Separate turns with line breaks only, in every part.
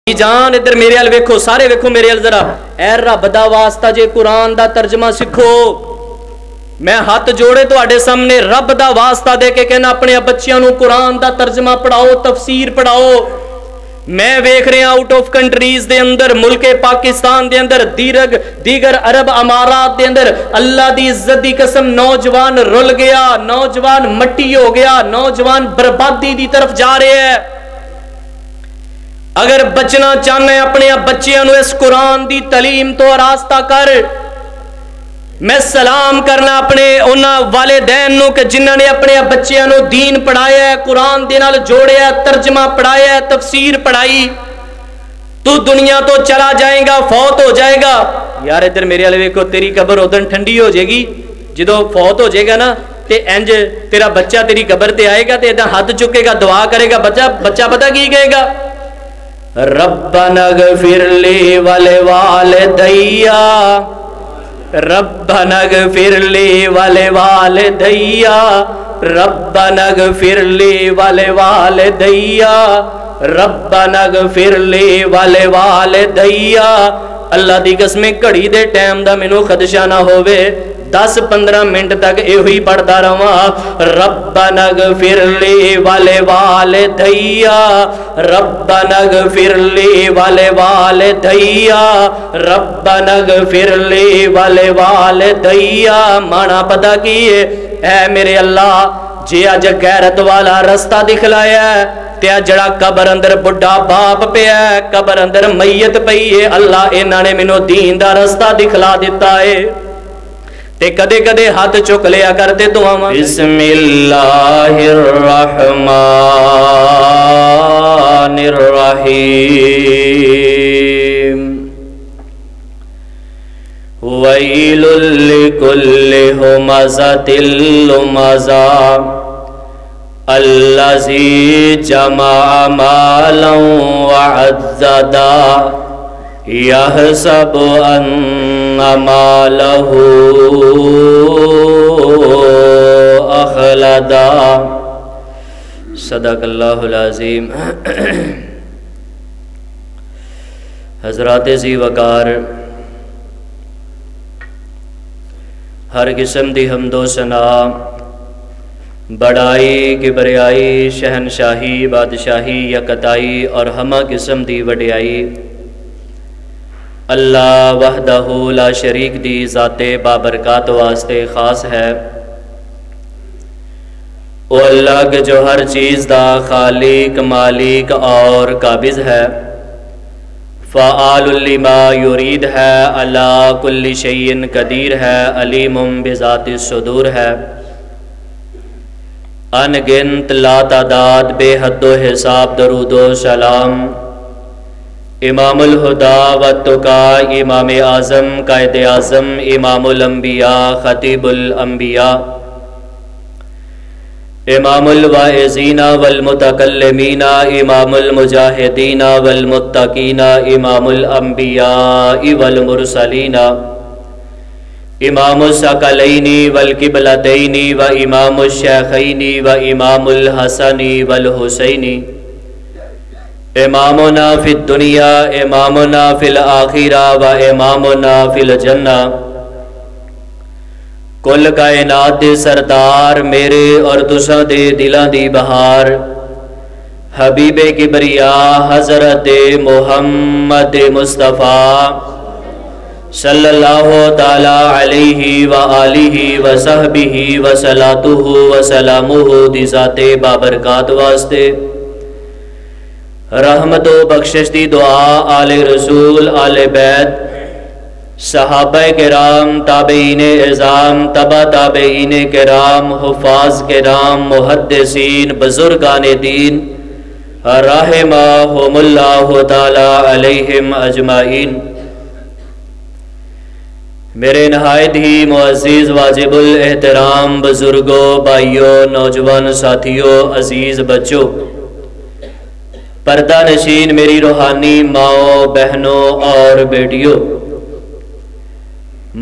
جان ادھر میرے ال ویکھو، سارے ویکھو میرے ال ذرا، اے رب دا واسطہ جے قرآن دا ترجمہ سکھو۔ میں ہاتھ جوڑے تواڈے سامنے رب دا واسطہ دے کے کہنا اپنے بچیاں نو قرآن دا ترجمہ پڑھاؤ، تفسیر پڑھاؤ۔ میں ویکھ رہے ہیں آؤٹ آف کنٹریز دے اندر، ملک پاکستان دے اندر، دیگر عرب امارات دے اندر، اللہ دی عزت دی قسم نوجوان رل گیا، نوجوان مٹی ہو گیا، نوجوان بربادی دی طرف جا رہے ہیں۔ اگر بچنا چاہنا ہے اپنے بچیاں نو اس قرآن دی تعلیم تو راستہ کر۔ میں سلام کرنا اپنے انہاں والدین نو کہ جنہاں نے اپنے بچیاں نو دین پڑھایا ہے، قرآن دے نال جوڑیا، ترجمہ پڑھایا ہے، تفسیر پڑھائی۔ تو دنیا تو چلا جائے گا، فوت ہو جائے گا۔ یار ادھر میرے والے ویکھو، تیری قبر ادھر ٹھنڈی ہو جائے گی جدو فوت ہو جائے گا نا، تے انج تیرا بچہ تیری قبر تے آئے گا تے ادھر ہاتھ چکے گا، دعا کرے گا، بچہ پتہ کی کہے گا؟ ربنا اغفر لی ولوالدی، ربنا اغفر لی ولوالدی، ربنا اغفر لی ولوالدی، ربنا اغفر لی ولوالدی۔ اللہ دی قسم گھڑی دے ٹائم دا مینوں خدشہ نہ ہووے، 10-15 منٹ تک ایہی پڑھتا رہواں، ربنا اغفر لی ولوالدی، ربنا اغفر لی ولوالدی، ربنا اغفر لی ولوالدی۔ مانا پتہ کی ہے؟ اے میرے اللہ جی اج غیرت والا رستہ دکھلایا ہے تے جڑا قبر اندر بڑھا باپ پیا ہے، قبر اندر میت پئی ہے، اللہ انہاں نے مینوں دین دا رستہ دکھلا دیتا ہے۔ تے کدے کدے ہاتھ چک لیا کرتے دعاواں۔ بسم اللہ الرحمن الرحیم، ویل لکل ہمزۃ لمزہ، الذی جمع مالا وعددا، یحسب ان مالہ اخلدا۔ صدق اللہ العظیم۔ حضرات ذی وقار، ہر قسم دی حمد و ثنا، بڑائی کبریائی، شہنشاہی بادشاہی یکتائی اور ہمہ قسم دی وڈیائی اللہ وحدہ لا شریک دی ذات بابرکات واسطے خاص ہے۔ وہ اللہ کے جو ہر چیز دا خالق، مالک اور قابض ہے، فعال لما یرید ہے، علی کل شیء قدیر ہے، علیم بذات الصدور ہے، ان گنت لا تعداد بے حد و حساب درود و سلام امام الہدا والتقا، امام اعظم، قائد اعظم، امام الانبیاء، خطیب الانبیاء، امام الواعظین والمتکلمین، امام المجاہدین والمتقین، امام الانبیاء والمرسلین، امام الثقلین والقبلتین، و امام الشیخین، و امام الحسن والحسین، امامنا فی الدنیا، امامنا فی الآخرہ، و امامنا فی الجنہ۔ کل کائنات دے سردار، میرے اور تساں دے دلاں دی بہار، حبیب کبریاء حضرت محمد مصطفیٰ صلی اللہ تعالی علیہ وآلہ وصحبہ وصلاتہ وسلامہ دی ذات بابرکات واسطے رحمت و بخشش دی دعا آل رسول، آل بیت، صحابہ کرام، تابعین اعظام، تبع تابعین کرام، حفاظ کرام، محدثین، بزرگان دین رحمہم اللہ تعالی علیہم اجمعین۔ میرے نہایت ہی معزز واجب الاحترام بزرگوں، بھائیوں، نوجوان ساتھیوں، عزیز بچوں، پردہ نشین میری روحانی ماؤں، بہنوں اور بیٹیوں،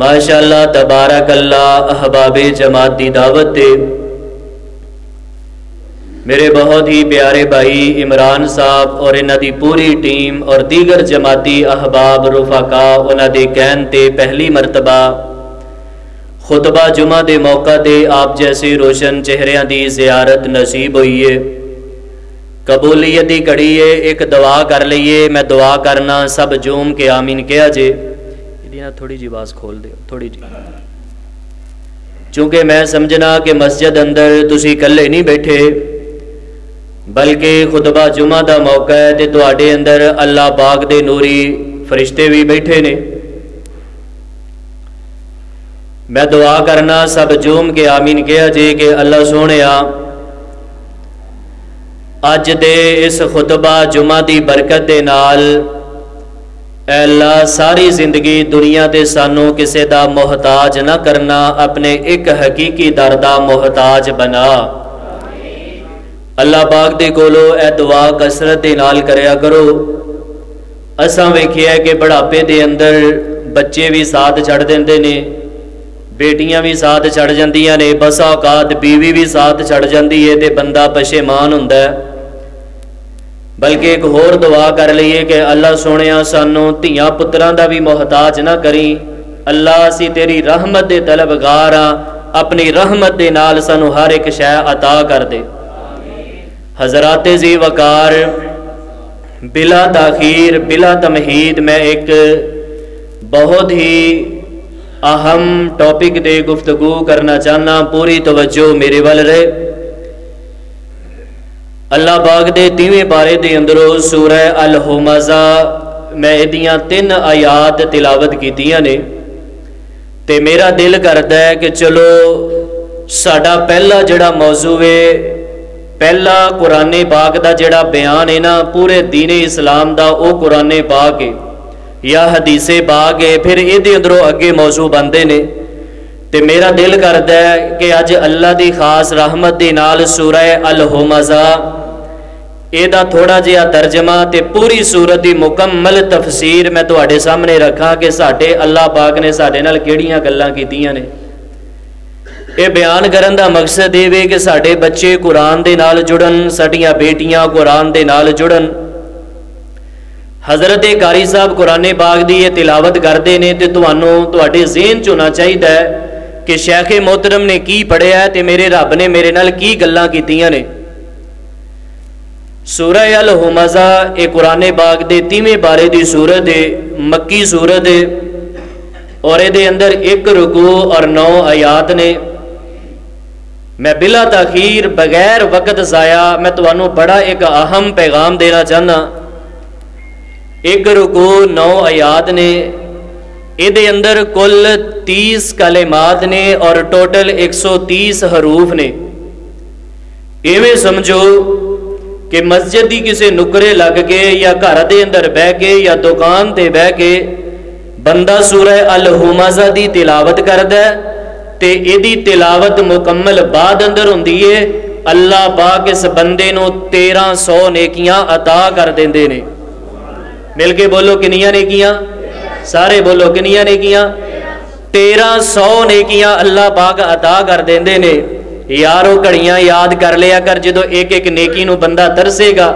ماشاءاللہ تبارک اللہ، احباب جماعت دی دعوت دے میرے بہت ہی پیارے بھائی عمران صاحب اور انہاں دی پوری ٹیم اور دیگر جماعتی احباب رفقا انہاں دے کہن تے پہلی مرتبہ خطبہ جمعہ دے موقع تے آپ جیسے روشن چہریاں دی زیارت نصیب ہوئی ہے۔ قبولیت دی کڑی ہے، ایک دعا کر لئیے، میں دعا کرنا سب جوم کے آمین کیا جے۔ تھوڑی جی باز کھول دے تھوڑی جی، چونکہ میں سمجھنا کہ مسجد اندر تسی کلے نہیں بیٹھے بلکہ خطبہ جمعہ دا موقع ہے تے تواڈے اندر اللہ پاک دے نوری فرشتے بھی بیٹھے نے۔ میں دعا کرنا سب جوم کے آمین کیا جے کہ اللہ سونیا اج دے اس خطبہ جمعہ دی برکت دے نال اے اللہ ساری زندگی دنیا تے سانو کسے دا محتاج نہ کرنا، اپنے ایک حقیقی در دا محتاج بنا۔ اللہ پاک دے کولو اے دعا کثرت دے نال کریا کرو۔ اساں ویکھیا کہ بڑھاپے دے اندر بچے بھی ساتھ چھڑ دیندے نے، بیٹیاں بھی ساتھ چھڑ جاندیاں نے، بسا اوقات بیوی بھی ساتھ چھڑ جاندی ہے تے بندہ پشیمان ہوندا ہے۔ بلکہ ایک اور دعا کر لئیے کہ اللہ سونیا سانو دھیاں پتران دا بھی محتاج نہ کریں، اللہ اسی تیری رحمت دے طلبگار ہاں، اپنی رحمت دے نال سانو ہر ایک شے عطا کر دے۔ حضرات ذی وقار بلا تاخیر بلا تمہید میں ایک بہت ہی اہم ٹاپک دے گفتگو کرنا چاہنا، پوری توجہ میرے وال رہے۔ اللہ پاک دے 30ویں پارے دے اندروں سورہ الہمزہ میں ادیاں 3 آیات تلاوت کیتیاں نے تے میرا دل کرتا ہے کہ چلو ساڈا پہلا جڑا موضوع ہے، پہلا قرآن پاک دا جڑا بیان ہے نا پورے دین اسلام دا او قرآن پاک ہے یا حدیث پاک ہے، پھر یہ دے اندروں اگے موضوع بندے نے تے میرا دل کرتا ہے کہ اج اللہ دی خاص رحمت دی نال سورہ الہمزہ اے دا تھوڑا جہا ترجمہ تے پوری سورت دی مکمل تفسیر میں تواڈے سامنے رکھا کہ ساڈے اللہ پاک نے ساڈے نال کیڑیاں گلاں کیتیاں نے۔ اے بیان کرن دا مقصد یہ ہے کہ ساڈے بچے قرآن دے نال جڑن، ساڈیاں بیٹیاں قرآن دے نال جڑن۔ حضرت قاری صاحب قرآن پاک دی یہ تلاوت کردے نے تے تانوں تواڈے ذہن چ ہونا چاہیے کہ شیخ محترم نے کی پڑھیا ہے تے میرے رب نے میرے نال کی گلاں کیتیاں نے۔ سورہ الہمزہ اے قرآن پاک دے 30ویں پارے دی سورت ہے، مکی سورت ہے اور اے دے اندر 1 رکوع اور 9 آیات نے۔ میں بلا تاخیر بغیر وقت ضائع میں تانوں بڑا ایک اہم پیغام دینا چاہنا۔ 1 رکوع 9 آیات نے، اے دے اندر کل 30 کلمات نے اور ٹوٹل 130 حروف نے۔ ایویں سمجھو کہ مسجد دی کسے نکرے لگ کے یا گھر دے اندر بہ کے یا دکان تے بہ کے بندہ سورہ الہمزہ دی تلاوت کردا ہے تے ایدی تلاوت مکمل بعد اندر ہوندی ہے، اللہ پاک اس بندے نو 1300 نیکیاں عطا کر دیندے نے۔ مل کے بولو کنیاں نیکیاں، سارے بولو کنیاں نیکیاں، 1300 نیکیاں اللہ پاک عطا کر دیندے نے۔ یارو گھڑیاں یاد کر لیا کر جدو ایک ایک نیکی نو بندہ ترسے گا،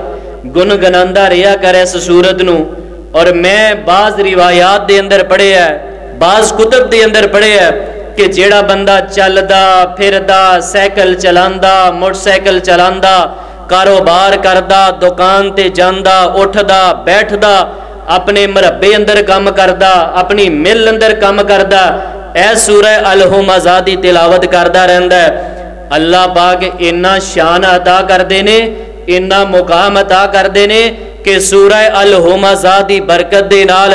گن گناندہ رہا کر اس صورت نو۔ اور میں بعض روایات دے اندر پڑھے ہے، بعض کتب دے اندر پڑھے ہے کہ جیڑا بندہ چلدا پھردا سائیکل چلاندا موٹر سائیکل چلاندا کاروبار کردا دکان تے جاندا اٹھدا بیٹھدا اپنے مربے اندر کام کردا اپنی مل اندر کام کردا اے سورہ الہمزہ دی تلاوت کردا رہندا ہے، اللہ پاک اتنا شان عطا کر دینے، اتنا مقام عطا کر دینے کہ سورہ الہمزہ دی برکت دے نال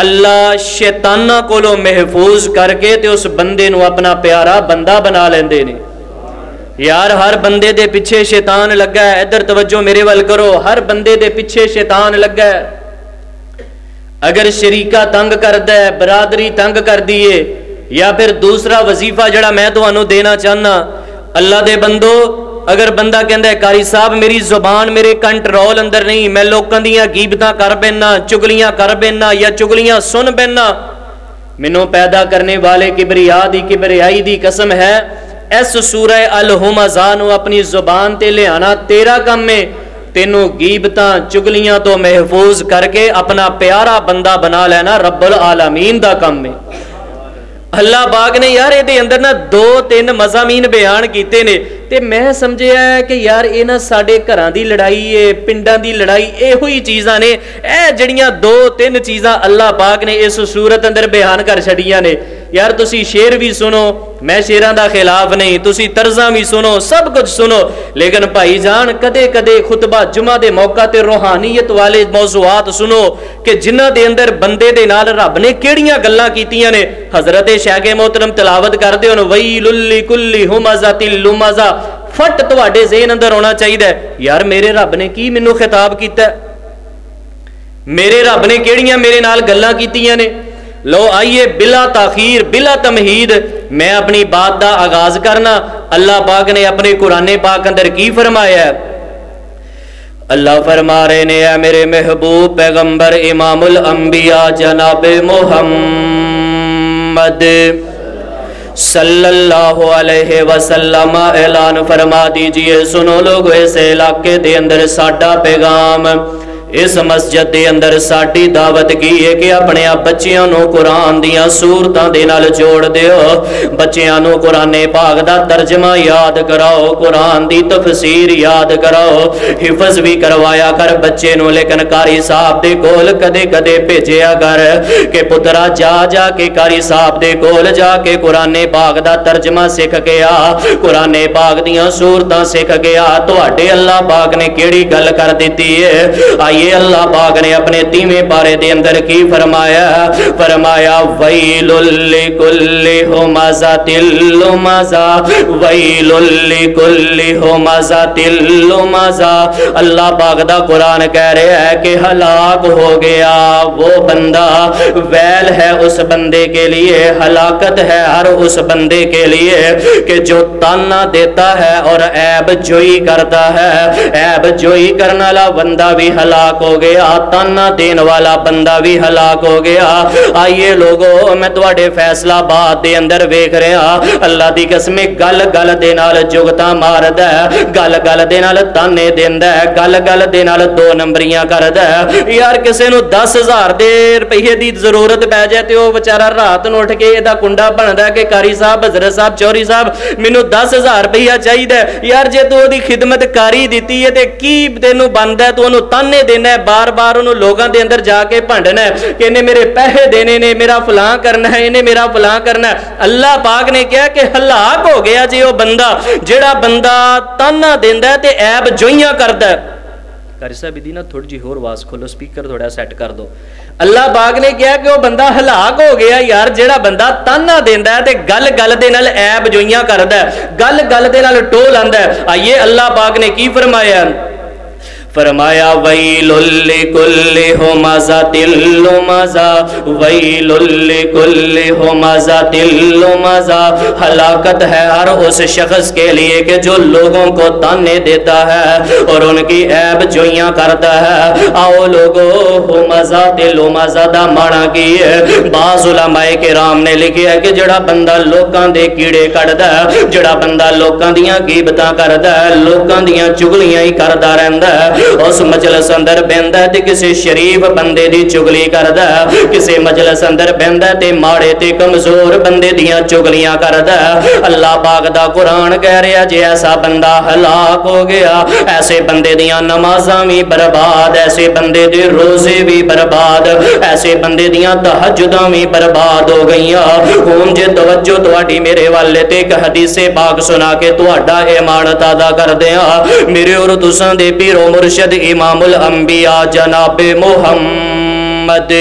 اللہ شیطانہ کولو محفوظ کر کے تے اس بندے نو اپنا پیارا بندہ بنا لیندے نے۔ یار ہر بندے دے پیچھے شیطان لگا ہے، ادھر توجہ میرے ول کرو، ہر بندے دے پیچھے شیطان لگا ہے۔ اگر شریکہ تنگ کردا ہے، برادری تنگ کر دیے، یا پھر دوسرا وظیفہ جڑا میں تانوں دینا چاہنا، اللہ دے بندو اگر بندہ کہندا ہے قاری صاحب میری زبان میرے کنٹرول اندر نہیں، میں لوکاں دیاں غیبتاں کر بینا، چگلیاں کر بینا یا چگلیاں سن بینا، مینوں پیدا کرنے والے کبریائی دی قسم ہے اس سورہ الہمزہ نو اپنی زبان تے لے آنا تیرا کم ہے، تینوں غیبتاں چگلیاں تو محفوظ کر کے اپنا پیارا بندہ بنا لینا رب العالمین دا کم ہے۔ اللہ پاک نے یار یہ اندر نہ 2-3 مضامین بیان کیتے نے تے میں سمجھیا ہے کہ یار یہ نہ ساڈے گھراں دی لڑائی ہے، پنڈاں دی لڑائی، اے ہوئی چیزاں نے، اے جڑیاں 2-3 چیزاں اللہ پاک نے اس صورت اندر بیان کر چھڑیاں نے۔ یار تسی شعر بھی سنو، میں شعراں دا خلاف نہیں، تسی طرزاں بھی سنو، سب کچھ سنو، لیکن بھائی جان کدے کدے خطبہ جمعہ دے موقع تے روحانیت والے موضوعات سنو کہ جنہاں دے اندر بندے دے نال رب نے کیڑیاں گلاں کیتیاں نے۔ حضرت شیخ محترم تلاوت کردے ہن ویل لکل ہمزۃ لمزہ، فٹ تواڈے ذہن اندر ہونا چاہیے یار میرے رب نے کی مینوں خطاب کیتا ہے، میرے رب نے کیڑیاں میرے نال گلاں کیتیاں نے۔ لو آئیے بلا تاخیر بلا تمہید میں اپنی بات دا آغاز کرنا۔ اللہ پاک نے اپنے قرآن پاک اندر کی فرمایا ہے؟ اللہ فرما رہے نے اے میرے محبوب پیغمبر امام الانبیاء جناب محمد صلی اللہ علیہ وسلم اعلان فرما دیجئے، سنو لوگ اس علاقے دے اندر ساڈا پیغام، اس مسجد دے اندر ساڈی دعوت کی ہے کہ اپنے بچیاں نو قرآن دیاں سورتاں دے نال جوڑ دیو، بچیاں نو قرآن پاک دا ترجمہ یاد کراؤ، قرآن دی تفسیر یاد کراؤ، حفظ بھی کروایا کر بچے نو، لیکن قاری صاحب دے کول کدے کدے بھیجیا کر کہ پترا جا جا کے قاری صاحب دے کول جا کے قرآن پاک دا ترجمہ سکھ کے آ، قرآن پاک دیاں سورتاں سکھ کے آ۔ تواڈے اللہ پاک نے کیڑی گل کر دیتی ہے؟ آئیے اللہ پاک نے اپنے 30ویں پارے دے اندر کی فرمایا؟ فرمایا ویل لکل ہمزۃ لمزہ، ویل لکل ہمزۃ لمزہ۔ اللہ پاک دا قرآن کہہ رہا ہے کہ ہلاک ہو گیا وہ بندہ، ویل ہے اس بندے کے لیے، ہلاکت ہے ہر اس بندے کے لیے کہ جو تانا دیتا ہے اور عیب جوئی کرتا ہے۔ عیب جوئی کرنے والا بندہ بھی ہلاک ہو گیا، تانا دین والا بندہ بھی ہلاک ہو گیا۔ آئیے لوگو میں تواڈے فیصلہ باد دے اندر ویکھ رہا اللہ دی قسم گل گل دے نال جگتا ماردا ہے، گل گل دے نال تانے دیندا ہے، گل گل دے نال 2 نمبریاں کردا ہے۔ یار کسے نو 10,000 دے روپے دی ضرورت پے جائے تے او بیچارہ رات نو اٹھ کے ادا کنڈا بندا کہ قاری صاحب حضرت صاحب چوری صاحب مینوں 10,000 روپیہ چاہیے یار، جے تو دی خدمت کاری دیتی ہے تے کی تینوں بندا ہے؟ تو اونوں تانے دینا ہے، بار بار انہوں لوگاں دے اندر جا کے بھنڈنا ہے کہ انہیں میرے پیسے دینے نے، میرا فلاں کرنا ہے، انہیں میرا فلاں کرنا ہے۔ اللہ پاک نے کہا کہ ہلاک ہو گیا جی وہ بندہ جڑا بندہ تانا دیندا ہے تے عیب جوئیاں کردا ہے۔ قاری صاحب دی نا تھوڑی جی ہور آواز کھولو، سپیکر تھوڑا سیٹ کر دو۔ اللہ پاک نے کہا کہ وہ بندہ ہلاک ہو گیا یار جڑا بندہ تانا دیندا ہے تے گل گل دے نال عیب جوئیاں کردا ہے، گل گل دے نال ٹول آندا ہے۔ آئیے اللہ پاک نے کی فرمایا؟ فرمایا ویل لکل ہمزۃ لمزہ، ویل لکل ہمزۃ لمزہ، ہلاکت ہے ہر اس شخص کے لیے کہ جو لوگوں کو تانے دیتا ہے اور ان کی عیب جوئیاں کرتا ہے۔ آؤ لوگو ہمزۃ لمزہ دا معنی کی ہے؟ بعض علماء کرام نے لکھیا ہے کہ جڑا بندہ لوکاں دے کیڑے کڈدا ہے، جڑا بندہ لوکاں دیاں غیبتاں کردا ہے، لوکاں دیاں چگلیاں ہی کردا رہندا ہے، اس مجلس اندر بہندا ہے تے کسی شریف بندے دی چگلی کردا ہے، کسی مجلس اندر بہندا ہے تے ماڑے تے کمزور بندے دیاں چگلیاں کردا ہے۔ اللہ پاک دا قرآن کہہ رہا جے ایسا بندہ ہلاک ہو گیا، ایسے بندے دیاں نمازاں بھی برباد، ایسے بندے دے روزے بھی برباد، ایسے بندے دیاں تہجداں بھی برباد ہو گئیاں۔ ہن جے توجہ تواڈی میرے والے تے ایک حدیث پاک سنا کے تواڈا ایمان تازہ کر دیاں۔ میرے اور تساں دے پیر و مرشد امام الانبیاء جناب محمد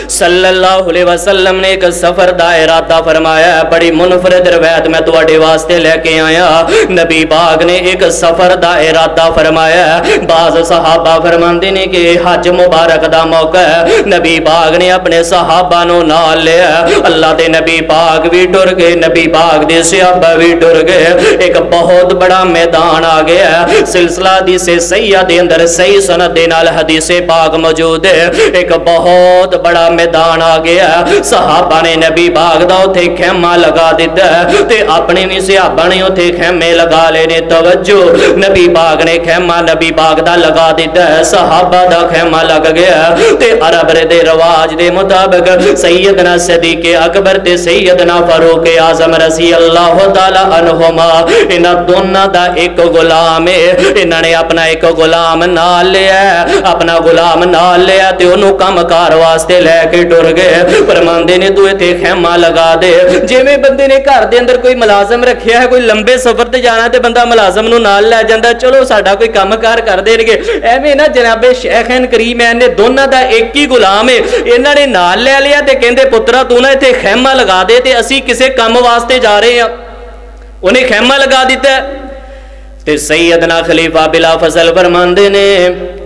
صلی اللہ علیہ وسلم نے ایک سفر دا ارادہ فرمایا ہے۔ بڑی منفرد روایت میں تواڈے واسطے لے کے آیا۔ نبی پاک نے ایک سفر دا ارادہ فرمایا ہے۔ بعض صحابہ فرماندے نے کہ حج مبارک دا موقع ہے، نبی پاک نے اپنے صحابہ نو نال لیا، اللہ دے نبی پاک بھی ٹر گئے، نبی پاک دے صحابہ بھی ٹر گئے۔ ایک بہت بڑا میدان آ گیا ہے، سلسلہ حدیث صحیح دے اندر صحیح سند دے نال حدیث پاک موجود ہے۔ ایک بہت بڑا मैदान आ गया। सहाबा ने नबी पाक दा उत्थे खैमा लगा दिता ते अपने भी सहाबा ने उत्थे खैमे लगा लेने। तवज्जो, नबी पाक ने खैमा नबी पाक दा लगा दिता, सहाबा दा खैमा लग गया ते अरब दे रवाज दे मुताबिक सैयदना सदीक अकबर ते सैयदना फारूक आजम रज़ी अल्लाह ताला अन्हुमा इन्हां दोनों दा एक गुलाम है। इन्हां ने अपना एक गुलाम नाल लिया, अपना गुलाम नाल लिया ते उन्होंने काम कार वास्ते लैके टुर गए। फरमांदे ने तू इत्थे खैमा लगा दे। जिवें बंदे ने घर दे अंदर कोई मुलाजम रखिया है, कोई लंबे सफर ते जाना ते बंदा मुलाजम नूं नाल लै जांदा, चलो साडा कोई काम कार कर देणगे। एवें ना जनाबे शेखैन करीमैन ने दोनों दा एक ही गुलाम है, इन्हां ने नाल लै लिया ते कहंदे पुत्रा तू ना इत्थे खैमा लगा दे ते असीं किसे काम वास्ते जा रहे हैं। उन्हें खैमा लगा दिता ते सैयदना खलीफा बिला फजल फरमांदे ने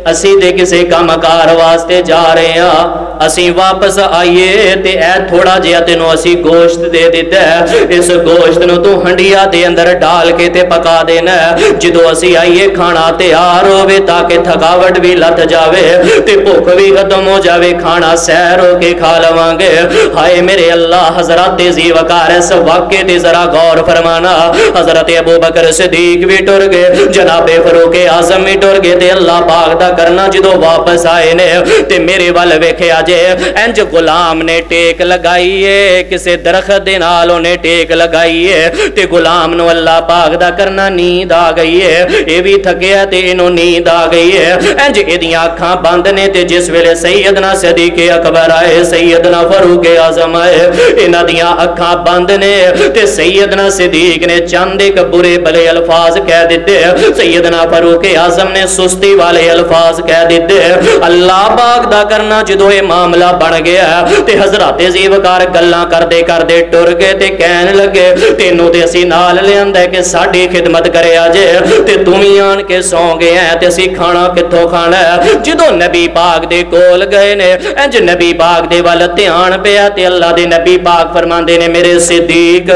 असी दे किसे काम कार वास्ते जा रहे हैं, असी वापस आइए ते ऐ थोड़ा जिहा तेनों असी गोश्त दे दिता है, इस गोश्त नूं तू हंडिया दे अंदर डाल के ते पका देना है। जदों असी आइए खाना तैयार होवे ताकि थकावट भी लथ जावे ते भुख भी खत्म हो जावे, खाना सैर हो के खा लवांगे। हाय मेरे अल्लाह, हजरत जी वकार इस वाक़े ते जरा गौर फरमाना। हजरत अबू बकर सिद्दीक भी टुर गए, जनाबे फारूक आजम भी टुर गए ते अल्लाह पाक दा करना जदों वापस आए ने ते मेरे वाल वेखिया जे इंज गुलाम ने टेक लगाई है, किसे दरख्त दे नाल उन्हें टेक लगाई है ते गुलाम नूं अल्लाह पाक दा करना नींद आ गई है। ये भी थकिया ते इनू नींद आ गई है। इंज इहदियां अखां बंद ने ते जिस वेले सैयदना सदीक अकबर आए, सैयदना फारूक आजम आए, इन्हां दियां अखां बंद ने ते सैयदना सदीक ने चंद एक बुरे भले अल्फाज कह दिते, सैयदना फारूक आजम ने सुस्ती वाले अल्फाज कह दिते। अल्लाह पाक दा करना जदों ये मामला बन गया ते हजरत ज़ीवकार गल्लां करदे करदे टुर गए ते कहन लगे तेनू ते असीं नाल लिआंदा कि साडी खिदमत करे अजे ते तू भी आन के सौ गया ते असीं खाना कित्थों खाना है। जदों नबी पाक दे कोल गए ने इंज नबी पाक दे वल ध्यान पिया ते अल्लाह दे नबी पाक फरमांदे ने मेरे सिद्दीक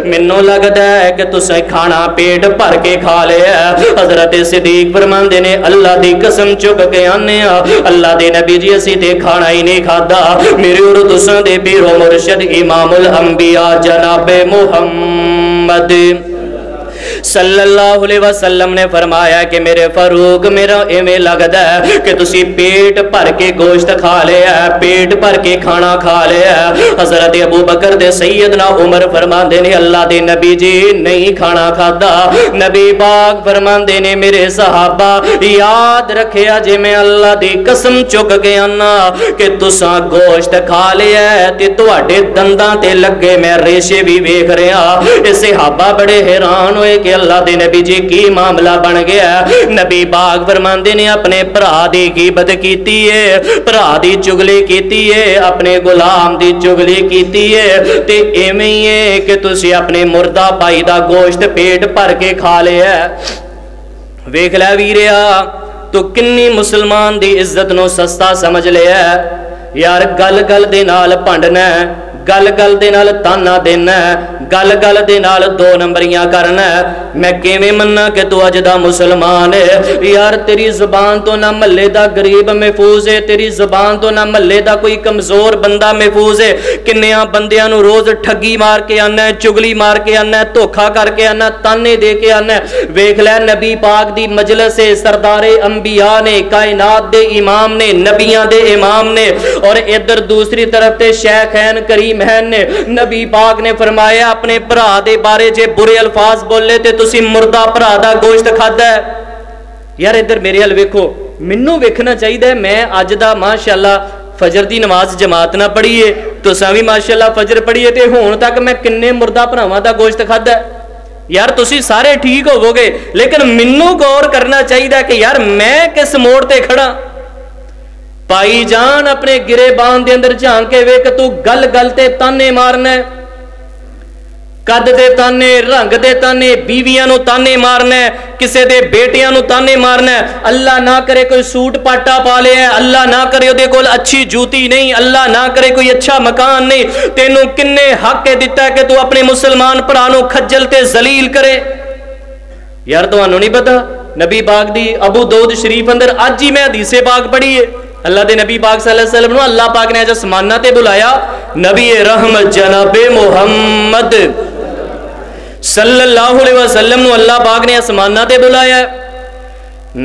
मैनू लगदा है कि तुसीं खाना पेट भर के खा लिया। हजरत सिद्दीक फरमांदे ने अल्लाह दी कसम चुक के आने अल्लाह दे नबी जी असी ते खाना ही नहीं खाता। मेरे और तुसां दे पीरो मुर्शद इमामुल अंबिया जनाबे मुहम्मद सल्लल्लाहु अलैहि वसल्लम ने फरमाया कि मेरे फारूक मेरा इवें लगदा है कि तुसी पेट भर के गोश्त खा लिया, पेट भर के खाना खा लिया। हजरत अबू बकर दे सैयदना उमर फरमांदे ने अल्लाह दे नबी जी नहीं खाना खाता। नबी पाक फरमांदे ने मेरे सहाबा याद रखिया जे मैं अल्लाह दी कसम चुक के आना कि तुसां गोश्त खा लिया ते तुहाडे दंदां ते लगे मैं रेशे भी वेख रहा। ये सहाबा बड़े हैरान होए कि अल्लाह दे नबी जी की मामला बन गया। नबी पाक फरमांदे ने अपने भरा दी गिबत कीती है, भरा दी चुगली कीती है, अपने गुलाम दी चुगली कीती है ते इवें ही है कि तुसी अपने मुर्दा भाई दा गोश्त पेट भर के खा लिया। वेख लै वीरिया तू किन्नी मुसलमान दी इज्जत नूं सस्ता समझ लिया। यार गल गल दे नाल भंडना, गल गल दे नाल ताना देना, गल गल दे नाल दो नंबरियां करना। मैं किवें मन्ना कि तू अज दा मुसलमान है। यार तेरी जुबान तो ना महल्ले दा गरीब महफूज है, तेरी जुबान तो ना महल्ले दा कोई कमजोर बंदा महफूज है। किन्नियां बंदियां नूं रोज ठगी मार के आना, चुगली मार के आना, धोखा करके आना, ताने दे के आना। वेख लै नबी पाक दी मजलिस है, सरदारे अंबिया ने, कायनात दे इमाम ने, नबियां दे इमाम ने, और इधर दूसरी तरफ ते शैखैन करीम ने। नबी पाक ने फरमाया अपने भरा दे बारे जे बुरे अल्फाज बोले ते तुसी मुर्दा भरा दा गोश्त खादा है। यार इधर मेरे हल वेखो, मैनू वेखना चाहिए मैं अज दा माशाअल्लाह फजर दी नमाज जमात ना पढ़ी है, तुसां भी माशाअल्लाह फजर पढ़ी है, ते हुण तक मैं किन्ने मुर्दा भरावां दा गोश्त खादा है। यार तुसी सारे ठीक होवोगे लेकिन मैनू गौर करना चाहिए कि यार मैं किस मोड़ ते खड़ा। भाई जान अपने गिरेबान दे अंदर झांक के वेख, तू गल गल ते ताने मारना, कद दे ताने, रंग दे ताने, बीवियां नू ताने मारना, किसे दे बेटियां नू ताने मारना। अल्लाह ना करे कोई सूट पाटा पा लिया, अल्लाह ना करे उहदे कोल अच्छी जूती नहीं, अल्लाह ना करे कोई अच्छा मकान नहीं। तेनू किन्ने हक दिता है कि तू अपने मुसलमान भरा नू खज्जल ते जलील करे। यार तुहानू नहीं पता नबी पाक दी अबू दाऊद शरीफ अंदर अज ही मैं हदीसे पाक पढ़ी है, अल्लाह दे नबी पाक सल्लल्लाहु अलैहि वसल्लम अल्लाह पाक ने अज आसमाना ते बुलाया। नबी रहमत जनाबे मुहम्मद सल्लल्लाहु अलैहि वसल्लम अल्लाह पाक ने आसमाना ते बुलाया।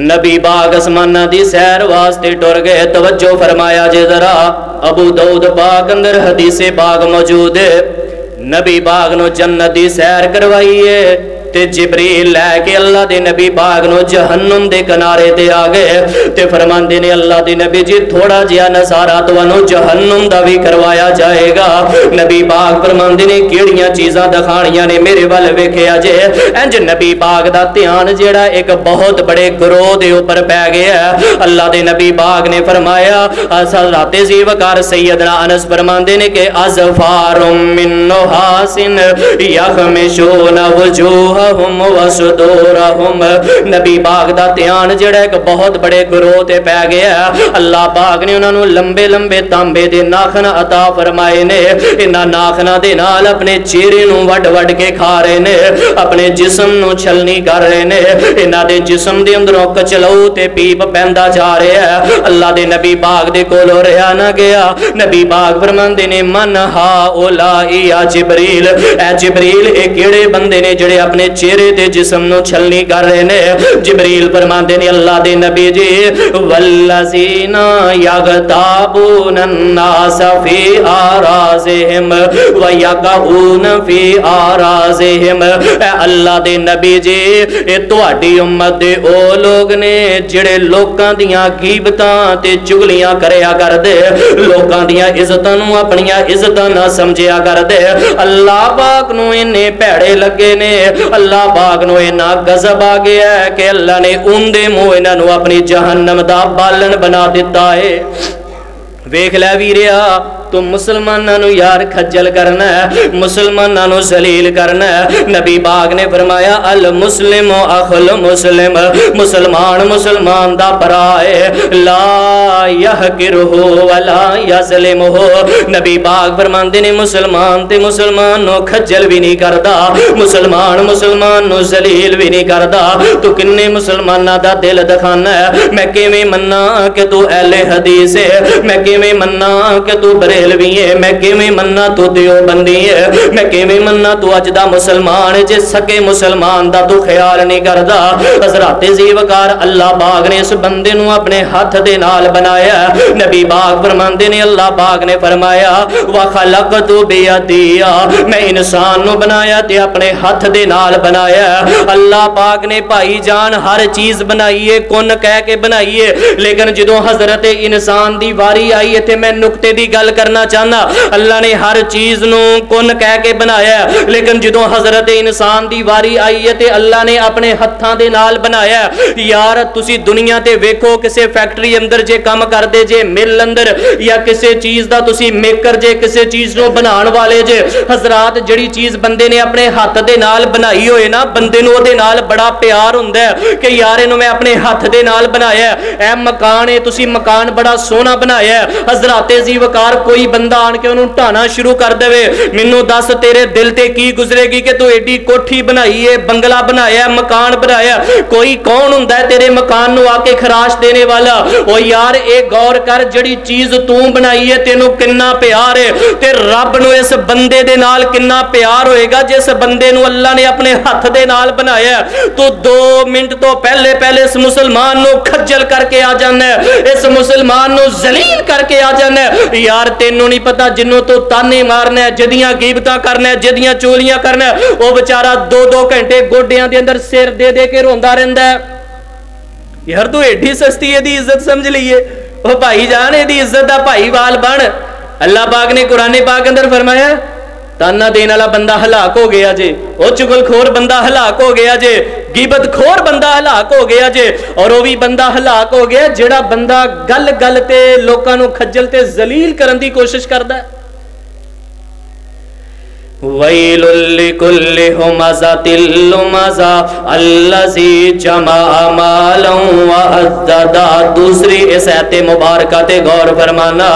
नबी पाक आसमाना दी सैर वास्ते टुर गए। तवज्जो फरमाया जे जरा, अबू दाऊद पाक अंदर हदीसे पाक मौजूद है। नबी पाक नो जन्नत दी सैर करवाई है ते जिब्रील लैके अल्लाह दे नबी पाक नो जहन्नुम दे किनारे ते आ गए ते फरमांदे ने अल्लाह दे नबी जी थोड़ा जिहा नज़ारा तुहानू जहन्नुम दा भी करवाया जाएगा। नबी पाक फरमांदे ने केड़ियां चीज़ां दिखाणियां ने मेरे वल वेखिया जे। इंज नबी पाक दा ध्यान जेड़ा एक बहुत बड़े गिरोह दे उपर पै गया। अल्लाह दे नबी पाक ने फरमाया हज़रत ज़ीवकार सैयदना अनस फरमांदे ने कि अज़फ़ारुम मिन नुहासिन यख़मिशूना वजूह नबी पाक दा ध्यान जेड़ा एक बहुत बड़े गिरोह ते पै गया। अल्लाह पाक ने उन्होंने लंबे लंबे तांबे दे नाखन अता फरमाए ने। इन्हां नाखना दे नाल अपने चेहरे नूं वड वड के खा रहे ने, अपने जिस्म नूं छलनी कर रहे ने। इन्हां दे जिस्म दे अंदरों कचलऊ ते पीप पैंदा जा रहा है। अल्लाह दे नबी पाक दे कोलों रहा ना गया। नबी पाक फरमांदे ने मन हा ओलाई या जिब्रील, ए जिब्रील ए केड़े बंदे ने जेड़े अपने चेहरे ते जिस्म नूं छलनी कर रहे ने। जिब्रील फरमांदे ने अल्लाह दे नबी जी वल्लज़ीना यग़ताबूना अन्नास फी आराज़िहिम व यक़ऊन फी आराज़िहिम। ए अल्लाह दे नबी जी ए तुहाडी उम्मत दे ओ लोग ने जेड़े लोकां दियां गीबतां ते चुगलियां करया करदे, लोकां दियां इज्जतां नूं अपनियां इज्जतां ना समझिया करदे। अल्लाह पाक नूं इन्ने भैड़े लगे ने, अल्लाह पाक नूं इन्ना गज़ब आ गया है कि अल्लाह ने उंदे मुंह इन्हां नूं अपनी जहन्नम दा बालन बना दिता है। वेख लै वीरिया तू मुसलमानां नूं यार खज्जल करना है, मुसलमानां नूं जलील करना है। नबी पाक ने फरमाया अल मुस्लिम अखुल मुस्लिम, मुसलमान मुसलमान दा भरा है। ला यहकिरहु वला यज़लिमुहु। नबी पाक फरमांदे ने मुसलमान ते मुसलमान नूं खज्जल भी नहीं करदा, मुसलमान मुसलमान नूं जलील भी नहीं करदा। तू किन्ने मुसलमानां दा दिल दिखाना है। मैं किवें मन्ना कि तू अहले हदीस है, मैं किवें मन्ना कि तू बरेलवी है, मैं किवें मन्ना तू देवबंदी है, मैं किवें मन्ना तू अज दा मुसलमान है जे सके मुसलमान दा तू ख्याल नहीं करदा। हज़रत ज़ीवकार अल्लाह पाक ने इस बंदे नूं अपने हाथ दे नाल बनाया। नबी पाक फरमांदे ने अल्लाह पाक ने फरमाया व खलक़तु बियदिया, मैं इंसान नूं बनाया ते अपने हाथ दे नाल बनाया। अल्लाह पाक ने भाई जान हर चीज बनाई है, कुन कह के बनाई है, लेकिन जदों हज़रत इंसान दी वारी आई है ते मैं नुक्ते दी गल करना चाहना। अल्लाह ने हर चीज नूं कुन कह के बनाया, लेकिन जदों हज़रत इंसान दी वारी आई है ते अल्लाह ने अपने हत्थां दे नाल बनाया। यार तुसी दुनिया ते वेखो किसी फैक्ट्री अंदर जे काम करदे जे, मिल अंदर या किसी चीज दा तुसी मेकर जे, किसी चीज नूं बनाण वाले जे, हज़रात जिहड़ी चीज बंदे ने अपने हाथ दे नाल बनाई होए ना, बंदे नूं ओहदे नाल बड़ा प्यार हुंदा है कि यार इहनूं मैं अपने हाथ दे नाल बनाया। ऐ मकान है, तुसी मकान बड़ा सोहना बनाया। हज़रत ज़ीवकार कोई बंदा आन के उन्होंने ढाना शुरू कर देवे, मैनू दस तेरे दिल ते की गुजरेगी कि तू एडी कोठी बनाई है, बंगला बनाया, मकान बनाया। कोई कौन हुंदा है तेरे मकान नू आके खराश देने वाला? ओ यार ए गौर कर, जड़ी चीज तू बनाई है तेनू किन्ना प्यार है, ते रब नू इस बंदे दे नाल किन्ना प्यार होएगा जिस बंदे नू अल्लाह ने अपने हथ दे नाल बनाया। तू 2 मिनट तो पहले पहले इस मुसलमान नू खज्जल करके आ जाना है, इस मुसलमान नू जलील करके आ जाना है। यार तेनू नहीं पता जिन्हों तो ताने मारना है, जिदियां गीबतां करना है, जिदियां चोलियां करना है, वो बेचारा 2-2 घंटे गोडियां दे अंदर सिर दे दे के रोंदा रहंदा है। यार तू एडी सस्ती एदी इज्जत समझ लईए, ओ भाई जान एदी इज्जत दा भाईवाल बन। अल्लाह पाक ने कुरान पाक अंदर फरमाया ताना देने वाला बंदा हलाक हो गया जे, वो चुगलखोर बंदा हलाक हो गया जे, गिबत खोर बंदा हलाक हो गया जे, और वो भी बंदा हलाक हो गया जेड़ा बंदा गल गल ते लोकां नूं खज्जल ते जलील करन दी कोशिश करदा है। वैलुल लिकुल्लि हुमज़तिल लुमज़ा अल्लज़ी जमा मालन व अद्ददा। दूसरी इस आयत मुबारका ते गौर फरमाना,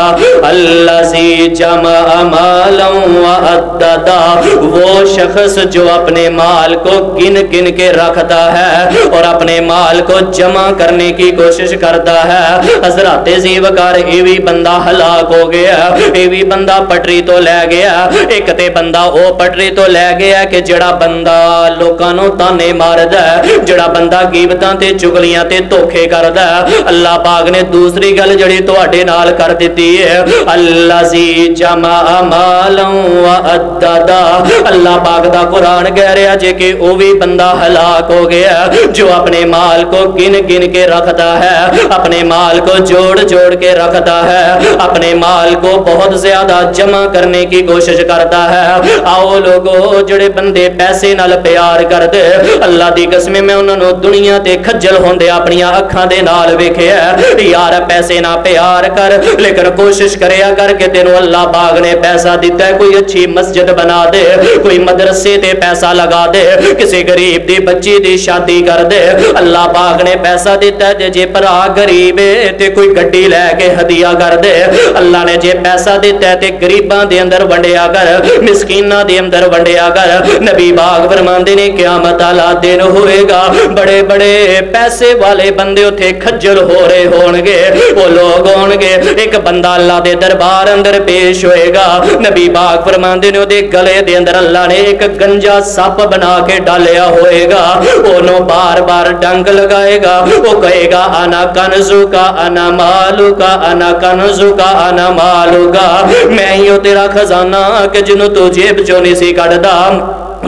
अल्लज़ी जमा मालन व अद्ददा, वो शख्स जो अपने माल को गिन गिन के रखता है और अपने माल को जमा करने की कोशिश करता है। हज़रत ज़ीवकार ये भी बंदा हलाक हो गया, ये भी बंदा पटरी तो लै गया। एक ते बंदा वो पटरी तो लै गया कि जड़ा बंदा लोकां नूं ताने मारदा है, जड़ा बंदा गिबतां ते चुगलियां ते धोखे करदा है। अल्लाह पाक ने दूसरी गल जड़ी तुहाडे नाल कर दित्ती है, अल्लज़ी जमा मालन व अद्ददा। अल्लाह पाक दा कुरान कह रहा जे कि वो भी बंदा हलाक हो गया जो अपने माल को गिन गिन के रखता है, अपने माल को जोड़ जोड़ के रखता है, अपने माल को बहुत ज्यादा जमा करने की कोशिश करता है। आओ लोगो जड़े बंदे पैसे नाल प्यार करदे, अल्लाह दी कसम मैं उन्होंने दुनिया ते खज्जल होंदे अपनी अखां दे नाल वेखिया। यार पैसे ना प्यार कर, लेकिन कोशिश करया कर कि तेनों अल्लाह पाक ने पैसा दिता है, कोई अच्छी मस्जिद बना दे, कोई मदरसे ते पैसा लगा दे, किसी गरीब दी बच्ची दी शादी कर दे। अल्लाह पाक ने पैसा दिता है, जे भरा गरीब है ते कोई गड्डी लैके हदिया कर दे। अल्लाह ने जे पैसा दिता है ते गरीबां दे अंदर वंडिया कर, मिसकीनां दे अंदर वंडिया कर। नबी पाक फरमांदे ने क़यामत वाला दिन होएगा, बड़े बड़े पैसे वाले बंदे उत्थे खज्जल हो रहे होणगे। वो लोग होणगे, एक बंदा अल्लाह दे दरबार अंदर पेश होएगा। नबी पाक फरमांदे ने ओदे गले दे अंदर अल्लाह ने एक गंजा सप बना के डालिया होएगा। ओनों बार बार डंग लगाएगा, वो कहेगा अना कनज़ुका अना मालुका अना कनज़ुका अना मालुका, मैं ही तेरा खजाना कि जिन्हों तू जेब चों नहीं सी कढ़दा।